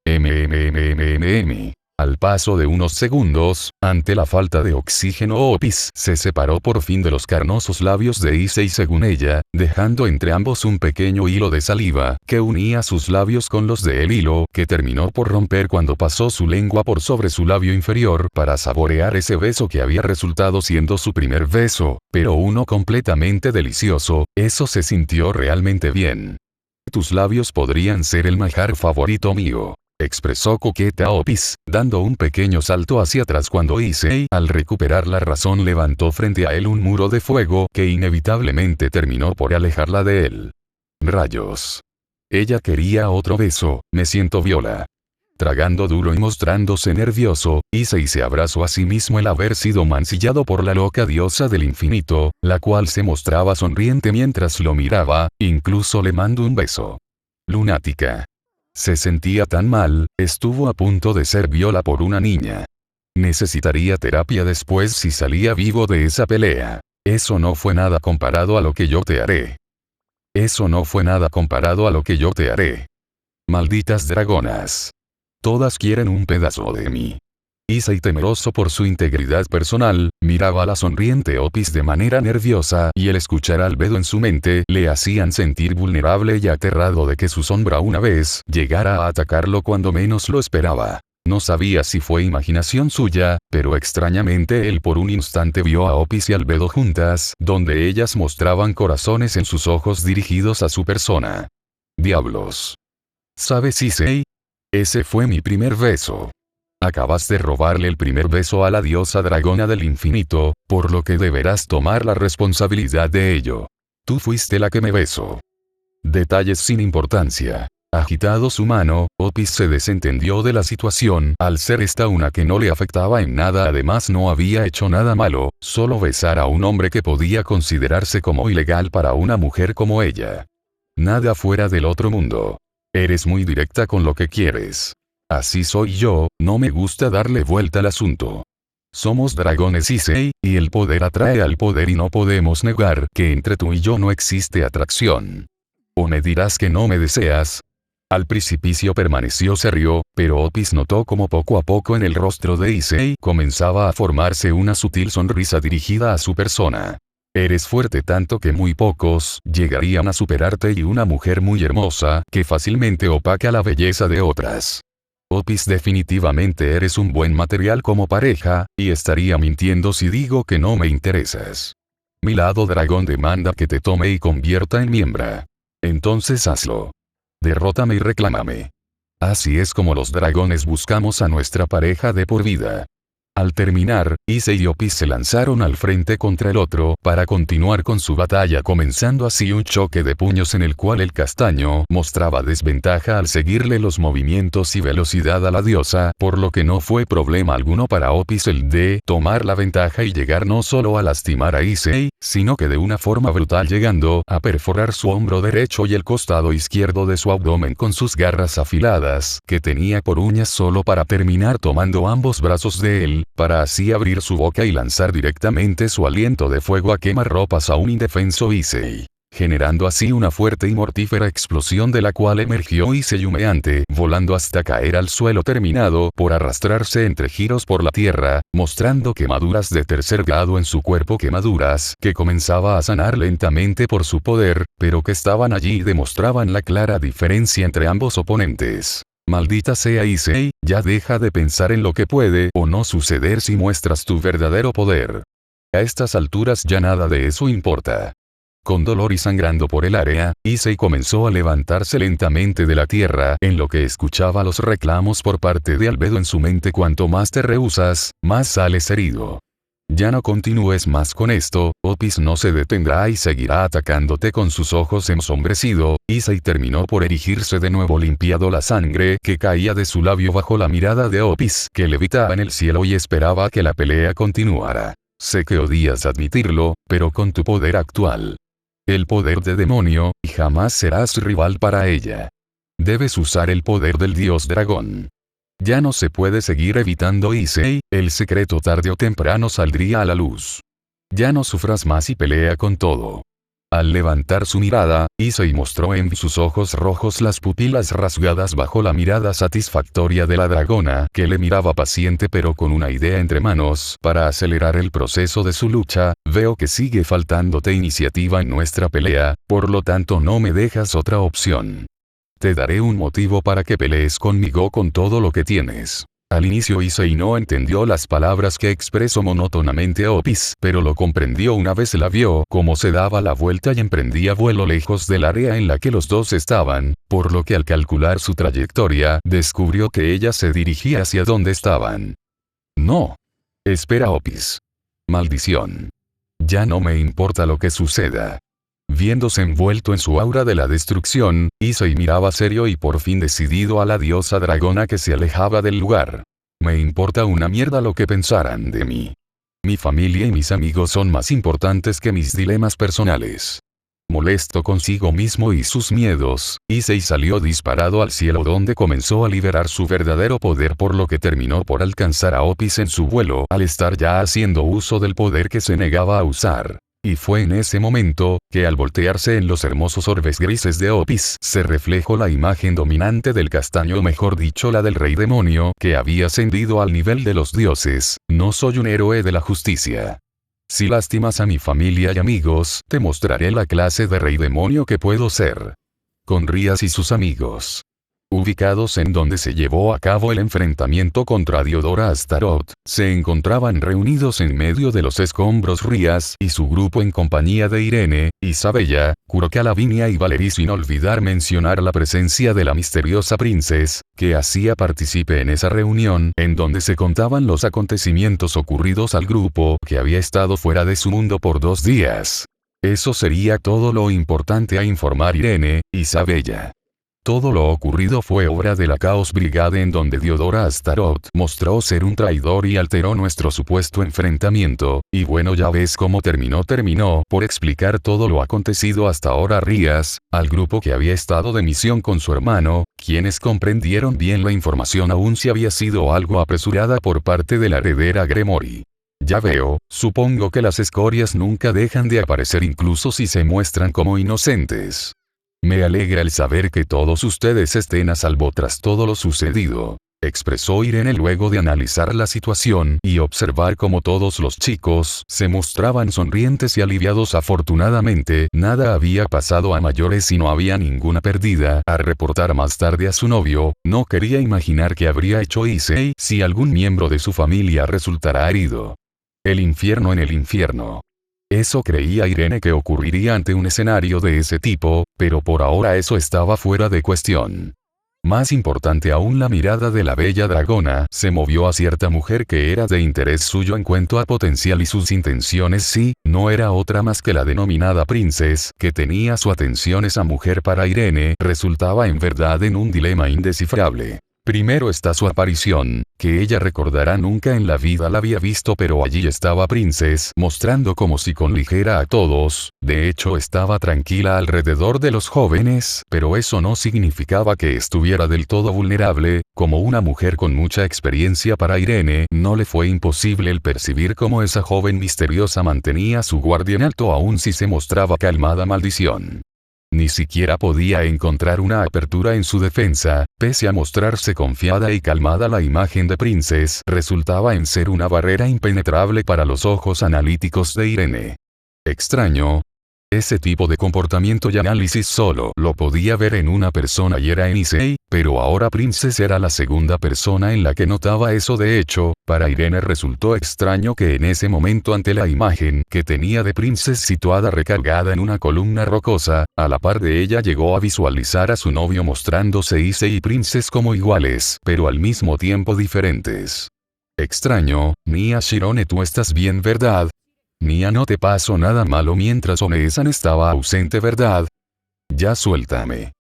Al paso de unos segundos, ante la falta de oxígeno, Opis se separó por fin de los carnosos labios de Issei según ella, dejando entre ambos un pequeño hilo de saliva que unía sus labios con los de él, hilo que terminó por romper cuando pasó su lengua por sobre su labio inferior para saborear ese beso que había resultado siendo su primer beso, pero uno completamente delicioso. Eso se sintió realmente bien. Tus labios podrían ser el manjar favorito mío, expresó coqueta Opis, dando un pequeño salto hacia atrás cuando Issei, al recuperar la razón, levantó frente a él un muro de fuego que inevitablemente terminó por alejarla de él. Rayos. Ella quería otro beso. Me siento viola. Tragando duro y mostrándose nervioso, Issei se abrazó a sí mismo el haber sido mancillado por la loca diosa del infinito, la cual se mostraba sonriente mientras lo miraba, incluso le mandó un beso. Lunática. Se sentía tan mal, estuvo a punto de ser viola por una niña. Necesitaría terapia después si salía vivo de esa pelea. Eso no fue nada comparado a lo que yo te haré. Eso no fue nada comparado a lo que yo te haré. Malditas dragonas. Todas quieren un pedazo de mí. Issei, temeroso por su integridad personal, miraba a la sonriente Opis de manera nerviosa, y el escuchar Albedo en su mente le hacían sentir vulnerable y aterrado de que su sombra una vez llegara a atacarlo cuando menos lo esperaba. No sabía si fue imaginación suya, pero extrañamente él por un instante vio a Opis y Albedo juntas, donde ellas mostraban corazones en sus ojos dirigidos a su persona. Diablos. ¿Sabes, Issei? Ese fue mi primer beso. Acabas de robarle el primer beso a la diosa dragona del infinito, por lo que deberás tomar la responsabilidad de ello. Tú fuiste la que me besó. Detalles sin importancia. Agitado su mano, Opis se desentendió de la situación, al ser esta una que no le afectaba en nada. Además no había hecho nada malo, solo besar a un hombre que podía considerarse como ilegal para una mujer como ella. Nada fuera del otro mundo. Eres muy directa con lo que quieres. Así soy yo, no me gusta darle vuelta al asunto. Somos dragones, Issei, y el poder atrae al poder y no podemos negar que entre tú y yo no existe atracción. ¿O me dirás que no me deseas? Al precipicio permaneció serio, pero Opis notó como poco a poco en el rostro de Issei comenzaba a formarse una sutil sonrisa dirigida a su persona. Eres fuerte tanto que muy pocos llegarían a superarte y una mujer muy hermosa que fácilmente opaca la belleza de otras. Opis, definitivamente eres un buen material como pareja, y estaría mintiendo si digo que no me interesas. Mi lado dragón demanda que te tome y convierta en mi hembra. Entonces hazlo. Derrótame y reclámame. Así es como los dragones buscamos a nuestra pareja de por vida. Al terminar, Issei y Opis se lanzaron al frente contra el otro para continuar con su batalla, comenzando así un choque de puños en el cual el castaño mostraba desventaja al seguirle los movimientos y velocidad a la diosa, por lo que no fue problema alguno para Opis el de tomar la ventaja y llegar no solo a lastimar a Issei, sino que de una forma brutal, llegando a perforar su hombro derecho y el costado izquierdo de su abdomen con sus garras afiladas, que tenía por uñas, solo para terminar tomando ambos brazos de él, para así abrir su boca y lanzar directamente su aliento de fuego a quemarropas a un indefenso Issei, generando así una fuerte y mortífera explosión de la cual emergió Issei humeante, volando hasta caer al suelo, terminado por arrastrarse entre giros por la tierra, mostrando quemaduras de tercer grado en su cuerpo, quemaduras que comenzaba a sanar lentamente por su poder, pero que estaban allí y demostraban la clara diferencia entre ambos oponentes. Maldita sea Issei, ya deja de pensar en lo que puede o no suceder si muestras tu verdadero poder. A estas alturas ya nada de eso importa. Con dolor y sangrando por el área, Issei comenzó a levantarse lentamente de la tierra, en lo que escuchaba los reclamos por parte de Albedo en su mente: cuanto más te rehusas, más sales herido. Ya no continúes más con esto, Opis no se detendrá y seguirá atacándote con sus ojos ensombrecidos. Issei terminó por erigirse de nuevo, limpiado la sangre que caía de su labio bajo la mirada de Opis, que levitaba en el cielo y esperaba que la pelea continuara. Sé que odias admitirlo, pero con tu poder actual, el poder de demonio, y jamás serás rival para ella. Debes usar el poder del dios dragón. Ya no se puede seguir evitando Issei, el secreto tarde o temprano saldría a la luz. Ya no sufras más y pelea con todo. Al levantar su mirada, Issei mostró en sus ojos rojos las pupilas rasgadas bajo la mirada satisfactoria de la dragona, que le miraba paciente pero con una idea entre manos para acelerar el proceso de su lucha. Veo que sigue faltándote iniciativa en nuestra pelea, por lo tanto no me dejas otra opción. Te daré un motivo para que pelees conmigo con todo lo que tienes. Al inicio Issei no entendió las palabras que expresó monótonamente Opis, pero lo comprendió una vez la vio cómo se daba la vuelta y emprendía vuelo lejos del área en la que los dos estaban, por lo que al calcular su trayectoria, descubrió que ella se dirigía hacia donde estaban. No. Espera, Opis. Maldición. Ya no me importa lo que suceda. Viéndose envuelto en su aura de la destrucción, Issei miraba serio y por fin decidido a la diosa dragona que se alejaba del lugar. Me importa una mierda lo que pensaran de mí. Mi familia y mis amigos son más importantes que mis dilemas personales. Molesto consigo mismo y sus miedos, Issei salió disparado al cielo, donde comenzó a liberar su verdadero poder, por lo que terminó por alcanzar a Opis en su vuelo al estar ya haciendo uso del poder que se negaba a usar. Y fue en ese momento, que al voltearse en los hermosos orbes grises de Opis, se reflejó la imagen dominante del castaño, o mejor dicho la del rey demonio, que había ascendido al nivel de los dioses. No soy un héroe de la justicia. Si lastimas a mi familia y amigos, te mostraré la clase de rey demonio que puedo ser. Con Rías y sus amigos, ubicados en donde se llevó a cabo el enfrentamiento contra Diodora Astaroth, se encontraban reunidos en medio de los escombros Rías y su grupo en compañía de Irene, Isabella, Kuroka, Lavinia y Valerie, sin olvidar mencionar la presencia de la misteriosa princesa, que hacía partícipe en esa reunión, en donde se contaban los acontecimientos ocurridos al grupo, que había estado fuera de su mundo por 2 días. Eso sería todo lo importante a informar Irene, Isabella. Todo lo ocurrido fue obra de la Chaos Brigade, en donde Diodora Astaroth mostró ser un traidor y alteró nuestro supuesto enfrentamiento, y bueno, ya ves cómo terminó por explicar todo lo acontecido hasta ahora Rías, al grupo que había estado de misión con su hermano, quienes comprendieron bien la información aun si había sido algo apresurada por parte de la heredera Gremory. Ya veo, supongo que las escorias nunca dejan de aparecer incluso si se muestran como inocentes. Me alegra el saber que todos ustedes estén a salvo tras todo lo sucedido, expresó Irene luego de analizar la situación y observar cómo todos los chicos se mostraban sonrientes y aliviados. Afortunadamente, nada había pasado a mayores y no había ninguna pérdida. Al reportar más tarde a su novio, no quería imaginar qué habría hecho Issei si algún miembro de su familia resultara herido. El infierno en el infierno. Eso creía Irene que ocurriría ante un escenario de ese tipo, pero por ahora eso estaba fuera de cuestión. Más importante aún, la mirada de la bella dragona se movió a cierta mujer que era de interés suyo en cuanto a potencial y sus intenciones. Sí, no era otra más que la denominada Princess, que tenía su atención. Esa mujer para Irene resultaba en verdad en un dilema indescifrable. Primero está su aparición, que ella recordará nunca en la vida la había visto, pero allí estaba Princess, mostrando como si con ligera a todos. De hecho estaba tranquila alrededor de los jóvenes, pero eso no significaba que estuviera del todo vulnerable. Como una mujer con mucha experiencia, para Irene no le fue imposible el percibir cómo esa joven misteriosa mantenía su guardia en alto aun si se mostraba calmada. Maldición. Ni siquiera podía encontrar una apertura en su defensa. Pese a mostrarse confiada y calmada, la imagen de Princess resultaba en ser una barrera impenetrable para los ojos analíticos de Irene. Extraño. Ese tipo de comportamiento y análisis solo lo podía ver en una persona y era en Issei, pero ahora Princess era la segunda persona en la que notaba eso. De hecho, para Irene resultó extraño que en ese momento, ante la imagen que tenía de Princess situada recargada en una columna rocosa, a la par de ella llegó a visualizar a su novio mostrándose Issei y Princess como iguales, pero al mismo tiempo diferentes. Extraño. Nia Shirone, tú estás bien, ¿verdad? Nia, no te pasó nada malo mientras One-san estaba ausente, ¿verdad? Ya suéltame.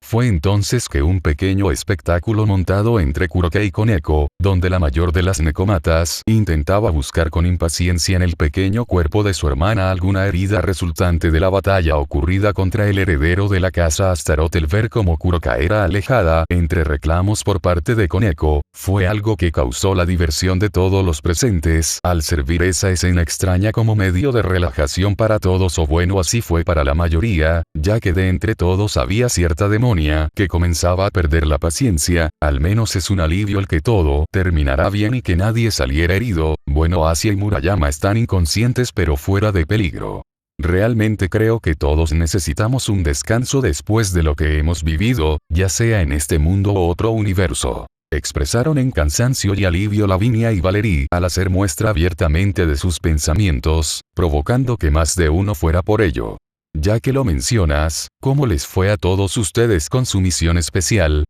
Fue entonces que un pequeño espectáculo montado entre Kuroka y Koneko, donde la mayor de las nekomatas intentaba buscar con impaciencia en el pequeño cuerpo de su hermana alguna herida resultante de la batalla ocurrida contra el heredero de la casa Astaroth. El ver cómo Kuroka era alejada entre reclamos por parte de Koneko, fue algo que causó la diversión de todos los presentes, al servir esa escena extraña como medio de relajación para todos, o bueno, así fue para la mayoría, ya que de entre todos había cierta demonia que comenzaba a perder la paciencia. Al menos es un alivio el que todo terminará bien y que nadie saliera herido. Bueno, Asia y Murayama están inconscientes pero fuera de peligro. Realmente creo que todos necesitamos un descanso después de lo que hemos vivido, ya sea en este mundo o otro universo. Expresaron en cansancio y alivio Lavinia y Valerie al hacer muestra abiertamente de sus pensamientos, provocando que más de uno fuera por ello. Ya que lo mencionas, ¿cómo les fue a todos ustedes con su misión especial?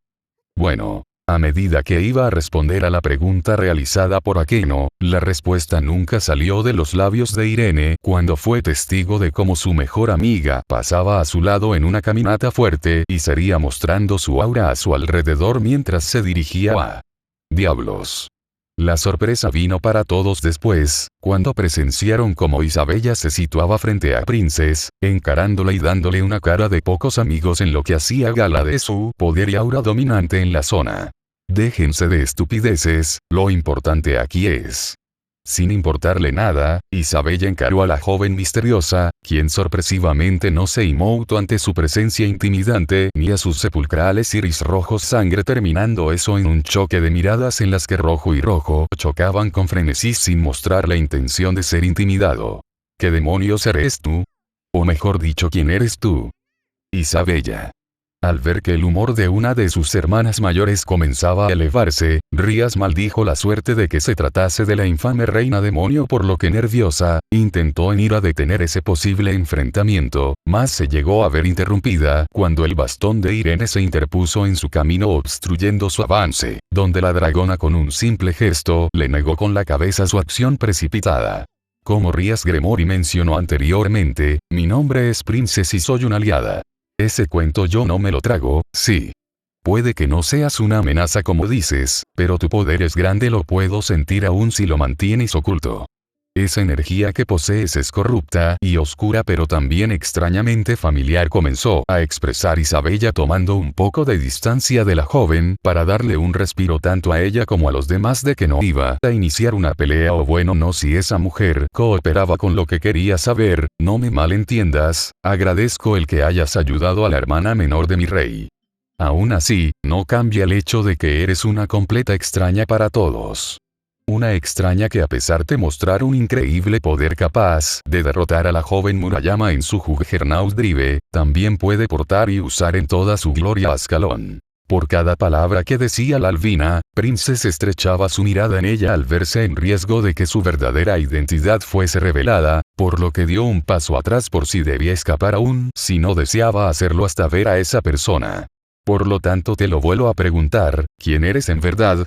Bueno, a medida que iba a responder a la pregunta realizada por Akeno, la respuesta nunca salió de los labios de Irene cuando fue testigo de cómo su mejor amiga pasaba a su lado en una caminata fuerte y sería mostrando su aura a su alrededor mientras se dirigía a... ¡Diablos! La sorpresa vino para todos después, cuando presenciaron cómo Isabella se situaba frente a Princess, encarándola y dándole una cara de pocos amigos en lo que hacía gala de su poder y aura dominante en la zona. Déjense de estupideces, lo importante aquí es... Sin importarle nada, Isabella encaró a la joven misteriosa, quien sorpresivamente no se inmutó ante su presencia intimidante ni a sus sepulcrales iris rojos sangre, terminando eso en un choque de miradas en las que Rojo y Rojo chocaban con frenesí sin mostrar la intención de ser intimidado. ¿Qué demonios eres tú? O mejor dicho, ¿quién eres tú? Isabella. Al ver que el humor de una de sus hermanas mayores comenzaba a elevarse, Rías maldijo la suerte de que se tratase de la infame reina demonio, por lo que nerviosa, intentó en ira detener ese posible enfrentamiento, mas se llegó a ver interrumpida cuando el bastón de Irene se interpuso en su camino obstruyendo su avance, donde la dragona con un simple gesto le negó con la cabeza su acción precipitada. Como Rías Gremory mencionó anteriormente, mi nombre es Princess y soy una aliada. Ese cuento yo no me lo trago, sí. Puede que no seas una amenaza como dices, pero tu poder es grande, lo puedo sentir aún si lo mantienes oculto. Esa energía que posees es corrupta y oscura, pero también extrañamente familiar, comenzó a expresar Isabella, tomando un poco de distancia de la joven para darle un respiro tanto a ella como a los demás de que no iba a iniciar una pelea, o bueno, no si esa mujer cooperaba con lo que quería saber. No me malentiendas, agradezco el que hayas ayudado a la hermana menor de mi rey. Aún así, no cambia el hecho de que eres una completa extraña para todos. Una extraña que, a pesar de mostrar un increíble poder capaz de derrotar a la joven Murayama en su Juggernaut Drive, también puede portar y usar en toda su gloria a Ascalon. Por cada palabra que decía la albina, Princess estrechaba su mirada en ella al verse en riesgo de que su verdadera identidad fuese revelada, por lo que dio un paso atrás por si debía escapar aún si no deseaba hacerlo hasta ver a esa persona. Por lo tanto te lo vuelvo a preguntar, ¿quién eres en verdad?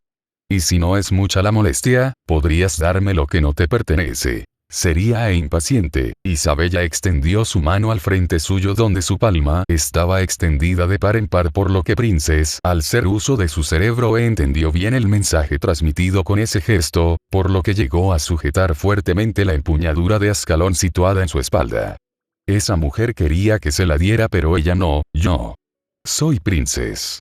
Y si no es mucha la molestia, podrías darme lo que no te pertenece. Sería impaciente. Isabella extendió su mano al frente suyo donde su palma estaba extendida de par en par, por lo que Princes, al hacer uso de su cerebro, entendió bien el mensaje transmitido con ese gesto, por lo que llegó a sujetar fuertemente la empuñadura de Ascalón situada en su espalda. Esa mujer quería que se la diera, pero ella no. Yo soy Princes.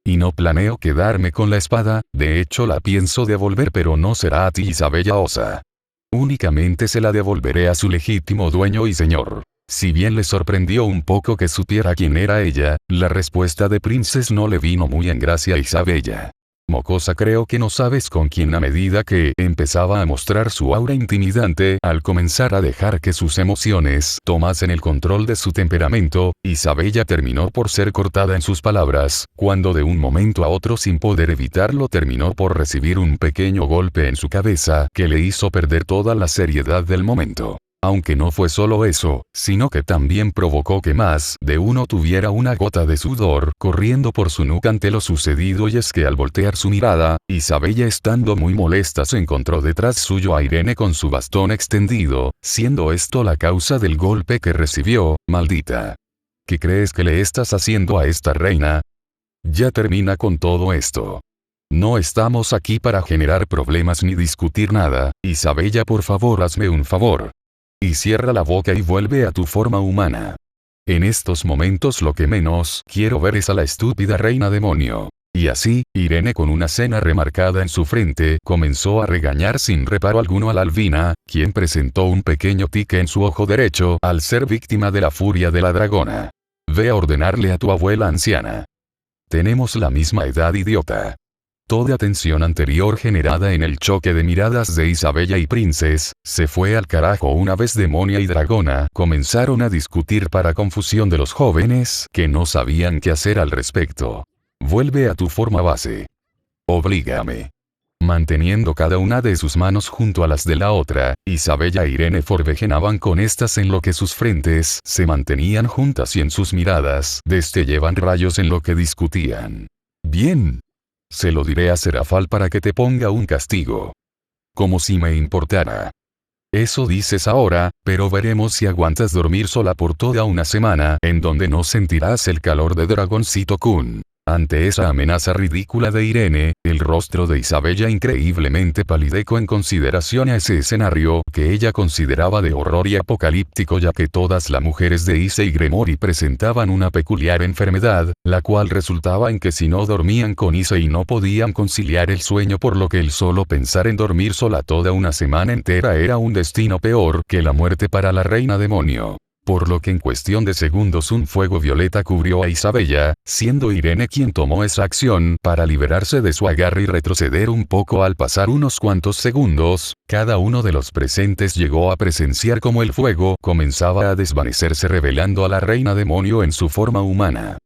Y no planeo quedarme con la espada, de hecho la pienso devolver, pero no será a ti, Isabella Osa. Únicamente se la devolveré a su legítimo dueño y señor. Si bien le sorprendió un poco que supiera quién era ella, la respuesta de Princes no le vino muy en gracia a Isabella. Mocosa, creo que no sabes con quién. A medida que empezaba a mostrar su aura intimidante, al comenzar a dejar que sus emociones tomasen el control de su temperamento, Isabella terminó por ser cortada en sus palabras, cuando de un momento a otro, sin poder evitarlo, terminó por recibir un pequeño golpe en su cabeza que le hizo perder toda la seriedad del momento. Aunque no fue solo eso, sino que también provocó que más de uno tuviera una gota de sudor corriendo por su nuca ante lo sucedido, y es que al voltear su mirada, Isabella, estando muy molesta, se encontró detrás suyo a Irene con su bastón extendido, siendo esto la causa del golpe que recibió. Maldita. ¿Qué crees que le estás haciendo a esta reina? Ya termina con todo esto. No estamos aquí para generar problemas ni discutir nada. Isabella, por favor, hazme un favor. Y cierra la boca y vuelve a tu forma humana. En estos momentos lo que menos quiero ver es a la estúpida reina demonio. Y así, Irene, con una cena remarcada en su frente, comenzó a regañar sin reparo alguno a la albina, quien presentó un pequeño tique en su ojo derecho al ser víctima de la furia de la dragona. Ve a ordenarle a tu abuela anciana. Tenemos la misma edad, idiota. Toda tensión anterior generada en el choque de miradas de Isabella y Princes, se fue al carajo una vez Demonia y Dragona comenzaron a discutir, para confusión de los jóvenes, que no sabían qué hacer al respecto. Vuelve a tu forma base. Oblígame. Manteniendo cada una de sus manos junto a las de la otra, Isabella e Irene forcejeaban con estas en lo que sus frentes se mantenían juntas y en sus miradas destellaban rayos en lo que discutían. Bien. Se lo diré a Serafal para que te ponga un castigo. Como si me importara. Eso dices ahora, pero veremos si aguantas dormir sola por toda una semana, en donde no sentirás el calor de Dragoncito-kun. Ante esa amenaza ridícula de Irene, el rostro de Isabella increíblemente palideció en consideración a ese escenario que ella consideraba de horror y apocalíptico, ya que todas las mujeres de Ise y Gremory presentaban una peculiar enfermedad, la cual resultaba en que si no dormían con Ise y no podían conciliar el sueño, por lo que el solo pensar en dormir sola toda una semana entera era un destino peor que la muerte para la reina demonio. Por lo que en cuestión de segundos un fuego violeta cubrió a Isabella, siendo Irene quien tomó esa acción para liberarse de su agarre y retroceder un poco. Al pasar unos cuantos segundos, cada uno de los presentes llegó a presenciar cómo el fuego comenzaba a desvanecerse, revelando a la reina demonio en su forma humana.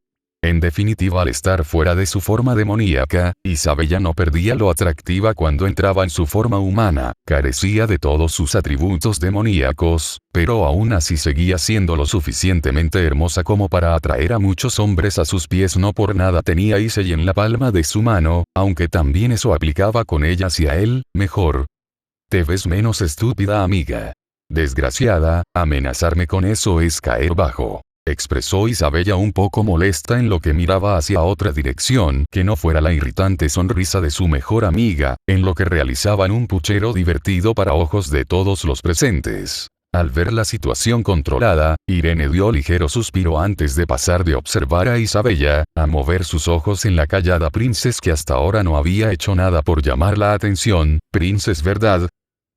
En definitiva, al estar fuera de su forma demoníaca, Isabella no perdía lo atractiva cuando entraba en su forma humana, carecía de todos sus atributos demoníacos, pero aún así seguía siendo lo suficientemente hermosa como para atraer a muchos hombres a sus pies. No por nada tenía a Issei en la palma de su mano, aunque también eso aplicaba con ella hacia él. Mejor. Te ves menos estúpida, amiga. Desgraciada, amenazarme con eso es caer bajo. Expresó Isabella un poco molesta, en lo que miraba hacia otra dirección que no fuera la irritante sonrisa de su mejor amiga, en lo que realizaban un puchero divertido para ojos de todos los presentes. Al ver la situación controlada, Irene dio ligero suspiro antes de pasar de observar a Isabella, a mover sus ojos en la callada Princes, que hasta ahora no había hecho nada por llamar la atención. Princes, ¿verdad?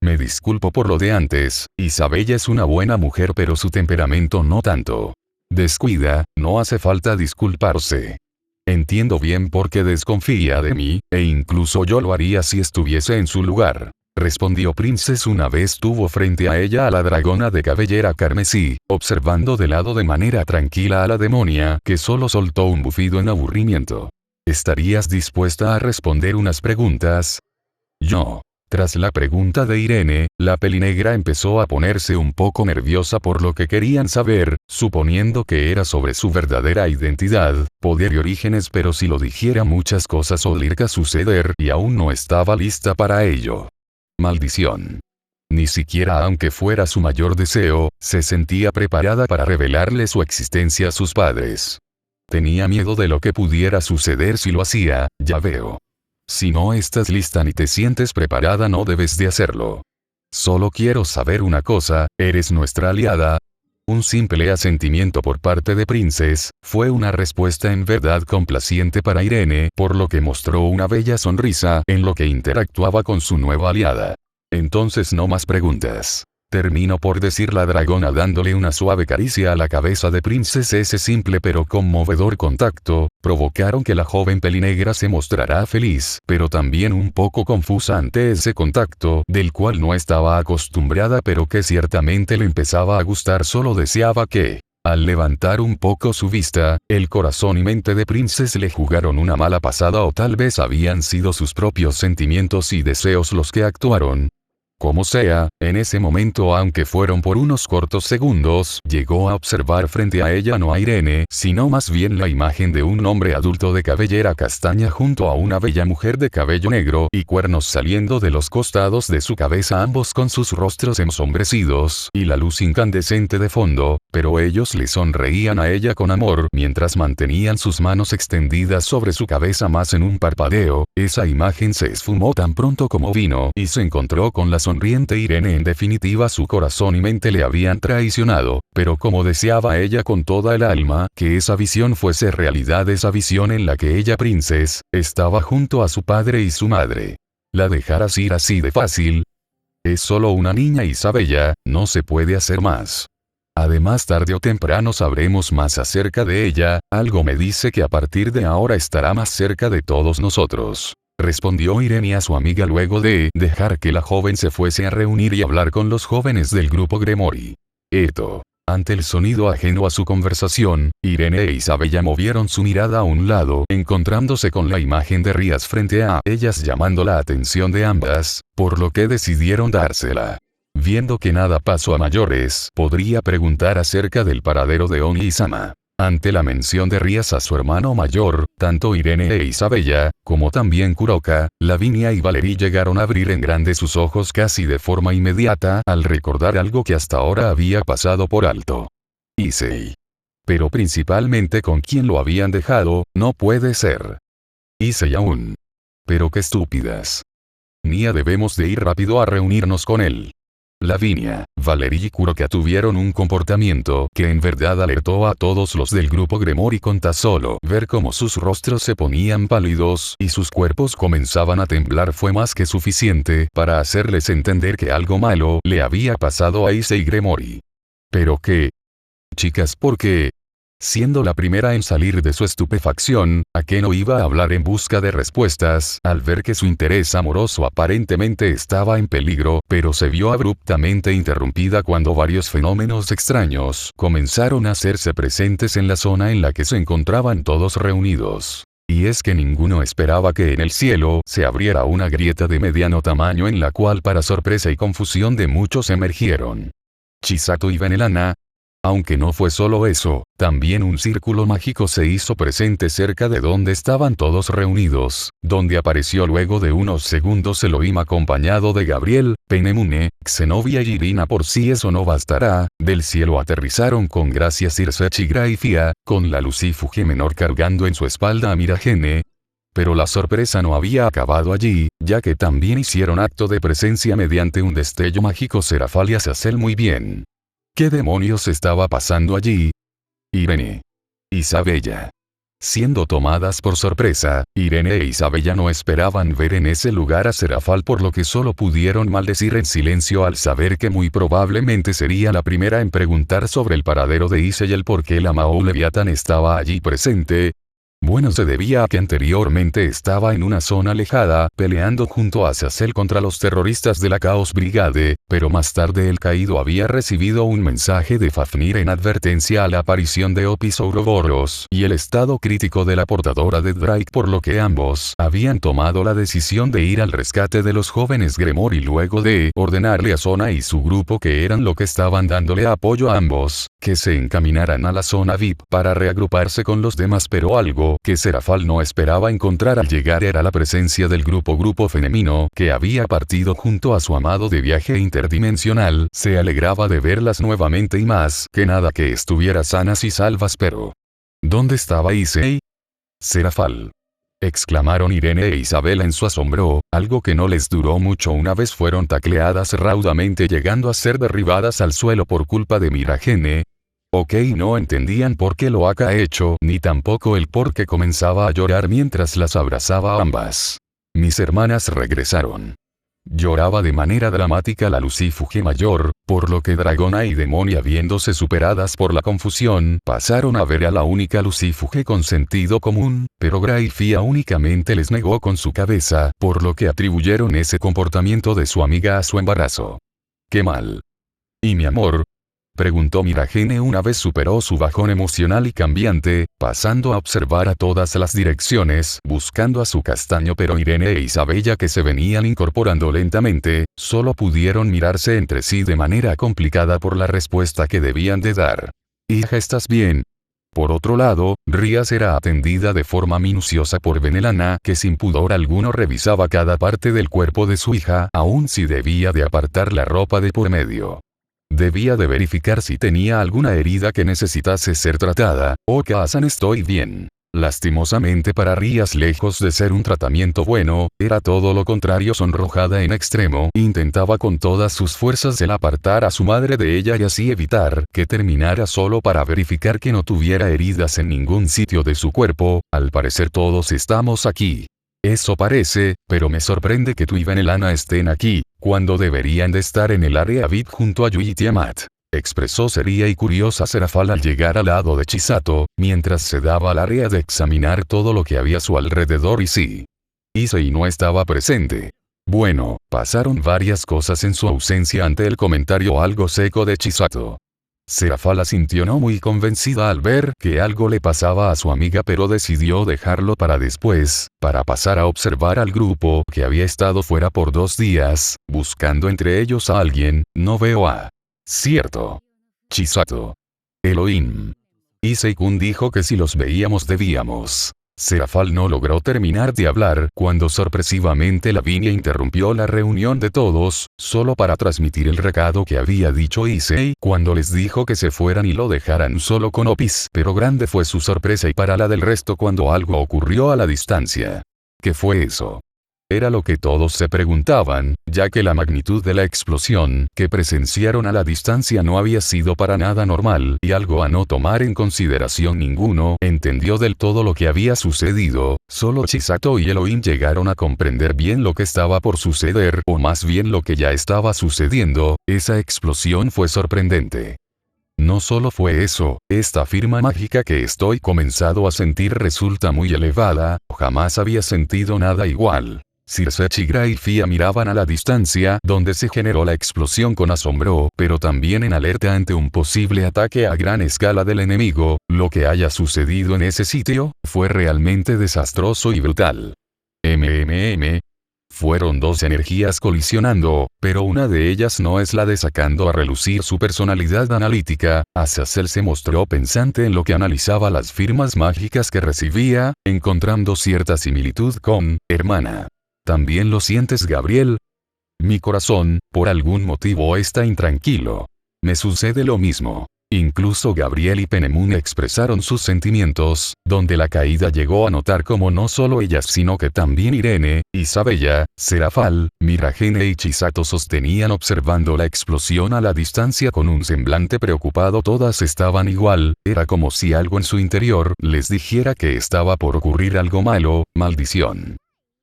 Me disculpo por lo de antes, Isabella es una buena mujer, pero su temperamento no tanto. Descuida, no hace falta disculparse. Entiendo bien por qué desconfía de mí, e incluso yo lo haría si estuviese en su lugar. Respondió Princes una vez tuvo frente a ella a la dragona de cabellera carmesí, observando de lado de manera tranquila a la demonia, que solo soltó un bufido en aburrimiento. ¿Estarías dispuesta a responder unas preguntas? Yo. Tras la pregunta de Irene, la pelinegra empezó a ponerse un poco nerviosa por lo que querían saber, suponiendo que era sobre su verdadera identidad, poder y orígenes, pero si lo dijera muchas cosas podrían suceder y aún no estaba lista para ello. Maldición. Ni siquiera aunque fuera su mayor deseo, se sentía preparada para revelarle su existencia a sus padres. Tenía miedo de lo que pudiera suceder si lo hacía, ya veo. Si no estás lista ni te sientes preparada no debes de hacerlo. Solo quiero saber una cosa, ¿eres nuestra aliada? Un simple asentimiento por parte de Princess, fue una respuesta en verdad complaciente para Irene, por lo que mostró una bella sonrisa en lo que interactuaba con su nueva aliada. Entonces no más preguntas. Terminó por decir la dragona dándole una suave caricia a la cabeza de Princess. Ese simple pero conmovedor contacto, provocaron que la joven pelinegra se mostrara feliz, pero también un poco confusa ante ese contacto, del cual no estaba acostumbrada pero que ciertamente le empezaba a gustar. Solo deseaba que, al levantar un poco su vista, el corazón y mente de Princess le jugaron una mala pasada, o tal vez habían sido sus propios sentimientos y deseos los que actuaron. Como sea, en ese momento, aunque fueron por unos cortos segundos, llegó a observar frente a ella no a Irene, sino más bien la imagen de un hombre adulto de cabellera castaña junto a una bella mujer de cabello negro y cuernos saliendo de los costados de su cabeza, ambos con sus rostros ensombrecidos y la luz incandescente de fondo, pero ellos le sonreían a ella con amor mientras mantenían sus manos extendidas sobre su cabeza. Más en un parpadeo, esa imagen se esfumó tan pronto como vino y se encontró con la sonriente Irene. En definitiva, su corazón y mente le habían traicionado, pero como deseaba ella con toda el alma que esa visión fuese realidad, esa visión en la que ella, Princess, estaba junto a su padre y su madre. ¿La dejaras ir así de fácil? Es solo una niña Isabella, no se puede hacer más. Además, tarde o temprano sabremos más acerca de ella, algo me dice que a partir de ahora estará más cerca de todos nosotros. Respondió Irene a su amiga luego de dejar que la joven se fuese a reunir y hablar con los jóvenes del grupo Gremory. Ante el sonido ajeno a su conversación, Irene e Isabella movieron su mirada a un lado, encontrándose con la imagen de Rías frente a ellas, llamando la atención de ambas, por lo que decidieron dársela. Viendo que nada pasó a mayores, podría preguntar acerca del paradero de Oni-sama. Ante la mención de Rías a su hermano mayor, tanto Irene e Isabella, como también Kuroka, Lavinia y Valerie llegaron a abrir en grande sus ojos casi de forma inmediata al recordar algo que hasta ahora había pasado por alto. Issei. Pero principalmente con quien lo habían dejado, no puede ser. Issei aún. Pero qué estúpidas. Nia, debemos de ir rápido a reunirnos con él. Lavinia, Valerie y Kuroka tuvieron un comportamiento que en verdad alertó a todos los del grupo Gremory. Con tan solo ver cómo sus rostros se ponían pálidos y sus cuerpos comenzaban a temblar fue más que suficiente para hacerles entender que algo malo le había pasado a Issei Gremory. ¿Pero qué? Chicas, ¿por qué? Siendo la primera en salir de su estupefacción, Akeno iba a hablar en busca de respuestas, al ver que su interés amoroso aparentemente estaba en peligro, pero se vio abruptamente interrumpida cuando varios fenómenos extraños comenzaron a hacerse presentes en la zona en la que se encontraban todos reunidos. Y es que ninguno esperaba que en el cielo se abriera una grieta de mediano tamaño en la cual, para sorpresa y confusión de muchos, emergieron Chisato y Benelana. Aunque no fue solo eso, también un círculo mágico se hizo presente cerca de donde estaban todos reunidos, donde apareció luego de unos segundos Elohim acompañado de Gabriel, Penemune, Xenovia y Irina. Por si eso no bastará, del cielo aterrizaron con gracia Circe y Graifia, con la Lucifuge menor cargando en su espalda a Miragene. Pero la sorpresa no había acabado allí, ya que también hicieron acto de presencia mediante un destello mágico Serafal y Azazel. Muy bien. ¿Qué demonios estaba pasando allí? Irene. Isabella. Siendo tomadas por sorpresa, Irene e Isabella no esperaban ver en ese lugar a Serafal, por lo que solo pudieron maldecir en silencio al saber que muy probablemente sería la primera en preguntar sobre el paradero de Issei y el por qué la Mao Leviatán estaba allí presente. Bueno, se debía a que anteriormente estaba en una zona alejada, peleando junto a Azazel contra los terroristas de la Chaos Brigade, pero más tarde el caído había recibido un mensaje de Fafnir en advertencia a la aparición de Opis Ouroboros y el estado crítico de la portadora de Drake, por lo que ambos habían tomado la decisión de ir al rescate de los jóvenes Gremor y luego de ordenarle a Zona y su grupo, que eran lo que estaban dándole apoyo a ambos, que se encaminaran a la zona VIP para reagruparse con los demás, pero algo que Serafal no esperaba encontrar al llegar era la presencia del grupo femenino, que había partido junto a su amado de viaje interdimensional. Se alegraba de verlas nuevamente y más que nada que estuvieran sanas y salvas, pero ¿dónde estaba Issei? Serafal, exclamaron Irene e Isabela en su asombro, algo que no les duró mucho una vez fueron tacleadas raudamente, llegando a ser derribadas al suelo por culpa de Miragene. Ok, no entendían por qué lo había hecho, ni tampoco el por qué comenzaba a llorar mientras las abrazaba a ambas. Mis hermanas regresaron. Lloraba de manera dramática la Lucifuge mayor, por lo que Dragona y Demonia, viéndose superadas por la confusión, pasaron a ver a la única Lucifuge con sentido común, pero Grayfia únicamente les negó con su cabeza, por lo que atribuyeron ese comportamiento de su amiga a su embarazo. ¡Qué mal! ¿Y mi amor?, preguntó Miragene una vez superó su bajón emocional y cambiante, pasando a observar a todas las direcciones, buscando a su castaño, pero Irene e Isabella, que se venían incorporando lentamente, solo pudieron mirarse entre sí de manera complicada por la respuesta que debían de dar. «Hija, ¿estás bien?». Por otro lado, Rías era atendida de forma minuciosa por Benelana, que sin pudor alguno revisaba cada parte del cuerpo de su hija, aun si debía de apartar la ropa de por medio. Debía de verificar si tenía alguna herida que necesitase ser tratada. «Oka-san, estoy bien». Lastimosamente para Rías, lejos de ser un tratamiento bueno, era todo lo contrario, sonrojada en extremo, intentaba con todas sus fuerzas el apartar a su madre de ella y así evitar que terminara, solo para verificar que no tuviera heridas en ningún sitio de su cuerpo. «Al parecer todos estamos aquí». «Eso parece, pero me sorprende que tú y Benelana estén aquí, cuando deberían de estar en el área VIP junto a Yui y Tiamat», expresó seria y curiosa Serafal al llegar al lado de Chisato, mientras se daba al área de examinar todo lo que había a su alrededor. Y sí, Issei no estaba presente. Bueno, pasaron varias cosas en su ausencia ante el comentario algo seco de Chisato. Serafal asintió, no muy convencida al ver que algo le pasaba a su amiga, pero decidió dejarlo para después, para pasar a observar al grupo que había estado fuera por 2 días, buscando entre ellos a alguien. «No veo a...». «Cierto. Chisato. Elohim. Issei-kun dijo que si los veíamos debíamos». Serafal no logró terminar de hablar cuando sorpresivamente Lavinia interrumpió la reunión de todos, solo para transmitir el recado que había dicho Issei cuando les dijo que se fueran y lo dejaran solo con Opis. Pero grande fue su sorpresa y para la del resto cuando algo ocurrió a la distancia. ¿Qué fue eso? Era lo que todos se preguntaban, ya que la magnitud de la explosión que presenciaron a la distancia no había sido para nada normal, y algo a no tomar en consideración. Ninguno entendió del todo lo que había sucedido. Solo Chisato y Elohim llegaron a comprender bien lo que estaba por suceder, o más bien lo que ya estaba sucediendo. Esa explosión fue sorprendente. No solo fue eso, esta firma mágica que estoy comenzando a sentir resulta muy elevada, jamás había sentido nada igual. Circe y Grayfia miraban a la distancia donde se generó la explosión con asombro, pero también en alerta ante un posible ataque a gran escala del enemigo. Lo que haya sucedido en ese sitio fue realmente desastroso y brutal. Fueron 2 energías colisionando, pero una de ellas no es la de sacando a relucir su personalidad analítica. Azazel se mostró pensante en lo que analizaba las firmas mágicas que recibía, encontrando cierta similitud con «hermana». ¿También lo sientes, Gabriel? Mi corazón, por algún motivo, está intranquilo. Me sucede lo mismo. Incluso Gabriel y Penemun expresaron sus sentimientos, donde la caída llegó a notar como no solo ellas sino que también Irene, Isabella, Serafal, Miragene y Chisato sostenían observando la explosión a la distancia con un semblante preocupado. Todas estaban igual, era como si algo en su interior les dijera que estaba por ocurrir algo malo. Maldición.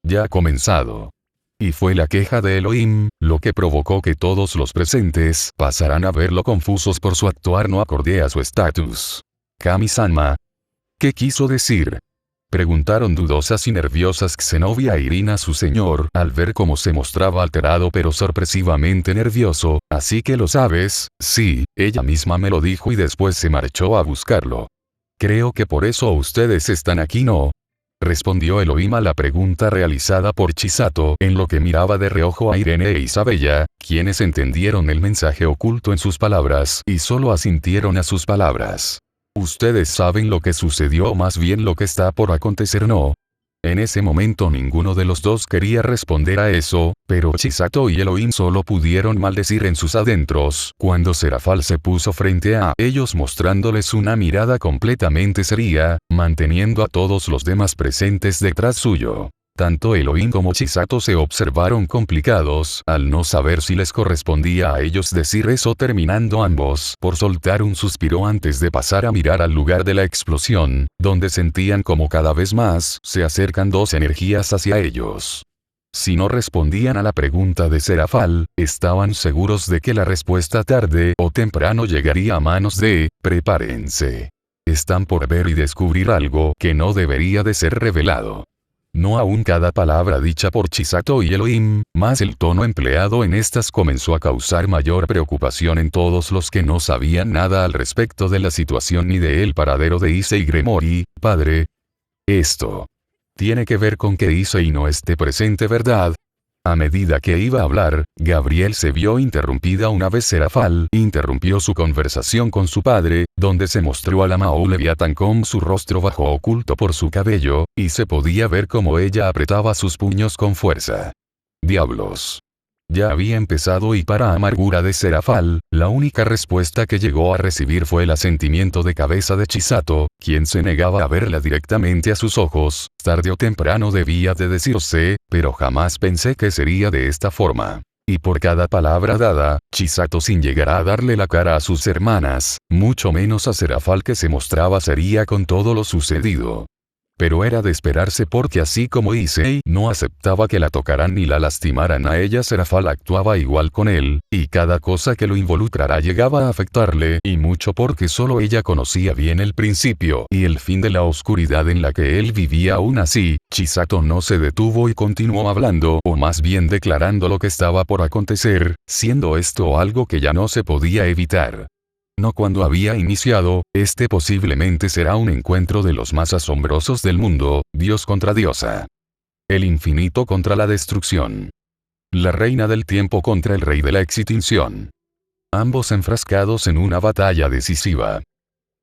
Ya ha comenzado. Y fue la queja de Elohim, lo que provocó que todos los presentes pasaran a verlo confusos por su actuar no acorde a su estatus. Kami-sama. ¿Qué quiso decir? Preguntaron dudosas y nerviosas Zenobia e Irina a su señor, al ver cómo se mostraba alterado pero sorpresivamente nervioso. ¿Así que lo sabes? Sí, ella misma me lo dijo y después se marchó a buscarlo. Creo que por eso ustedes están aquí, ¿no? Respondió Elohim a la pregunta realizada por Chisato, en lo que miraba de reojo a Irene e Isabella, quienes entendieron el mensaje oculto en sus palabras y solo asintieron a sus palabras. Ustedes saben lo que sucedió o más bien lo que está por acontecer, ¿no? En ese momento ninguno de los dos quería responder a eso, pero Chisato y Elohim solo pudieron maldecir en sus adentros, cuando Serafal se puso frente a ellos mostrándoles una mirada completamente seria, manteniendo a todos los demás presentes detrás suyo. Tanto Elohim como Chisato se observaron complicados, al no saber si les correspondía a ellos decir eso, terminando ambos por soltar un suspiro antes de pasar a mirar al lugar de la explosión, donde sentían como cada vez más se acercan dos energías hacia ellos. Si no respondían a la pregunta de Serafal, estaban seguros de que la respuesta tarde o temprano llegaría a manos de, prepárense. Están por ver y descubrir algo que no debería de ser revelado. No aún cada palabra dicha por Chisato y Elohim, más el tono empleado en estas comenzó a causar mayor preocupación en todos los que no sabían nada al respecto de la situación ni de el paradero de Issei Gremory. Padre, esto tiene que ver con que Issei no esté presente, ¿verdad? A medida que iba a hablar, Gabriel se vio interrumpida una vez. Serafal interrumpió su conversación con su padre, donde se mostró a la Mao Leviatán con su rostro bajo oculto por su cabello, y se podía ver cómo ella apretaba sus puños con fuerza. Diablos. Ya había empezado y para amargura de Serafal, la única respuesta que llegó a recibir fue el asentimiento de cabeza de Chisato, quien se negaba a verla directamente a sus ojos. Tarde o temprano debía de decirse, pero jamás pensé que sería de esta forma. Y por cada palabra dada, Chisato sin llegar a darle la cara a sus hermanas, mucho menos a Serafal que se mostraba seria con todo lo sucedido. Pero era de esperarse porque así como Issei no aceptaba que la tocaran ni la lastimaran a ella, Serafal actuaba igual con él, y cada cosa que lo involucrara llegaba a afectarle, y mucho porque solo ella conocía bien el principio y el fin de la oscuridad en la que él vivía. Aún así, Chisato no se detuvo y continuó hablando, o más bien declarando lo que estaba por acontecer, siendo esto algo que ya no se podía evitar. No cuando había iniciado, este posiblemente será un encuentro de los más asombrosos del mundo, Dios contra diosa. El infinito contra la destrucción. La reina del tiempo contra el rey de la extinción. Ambos enfrascados en una batalla decisiva.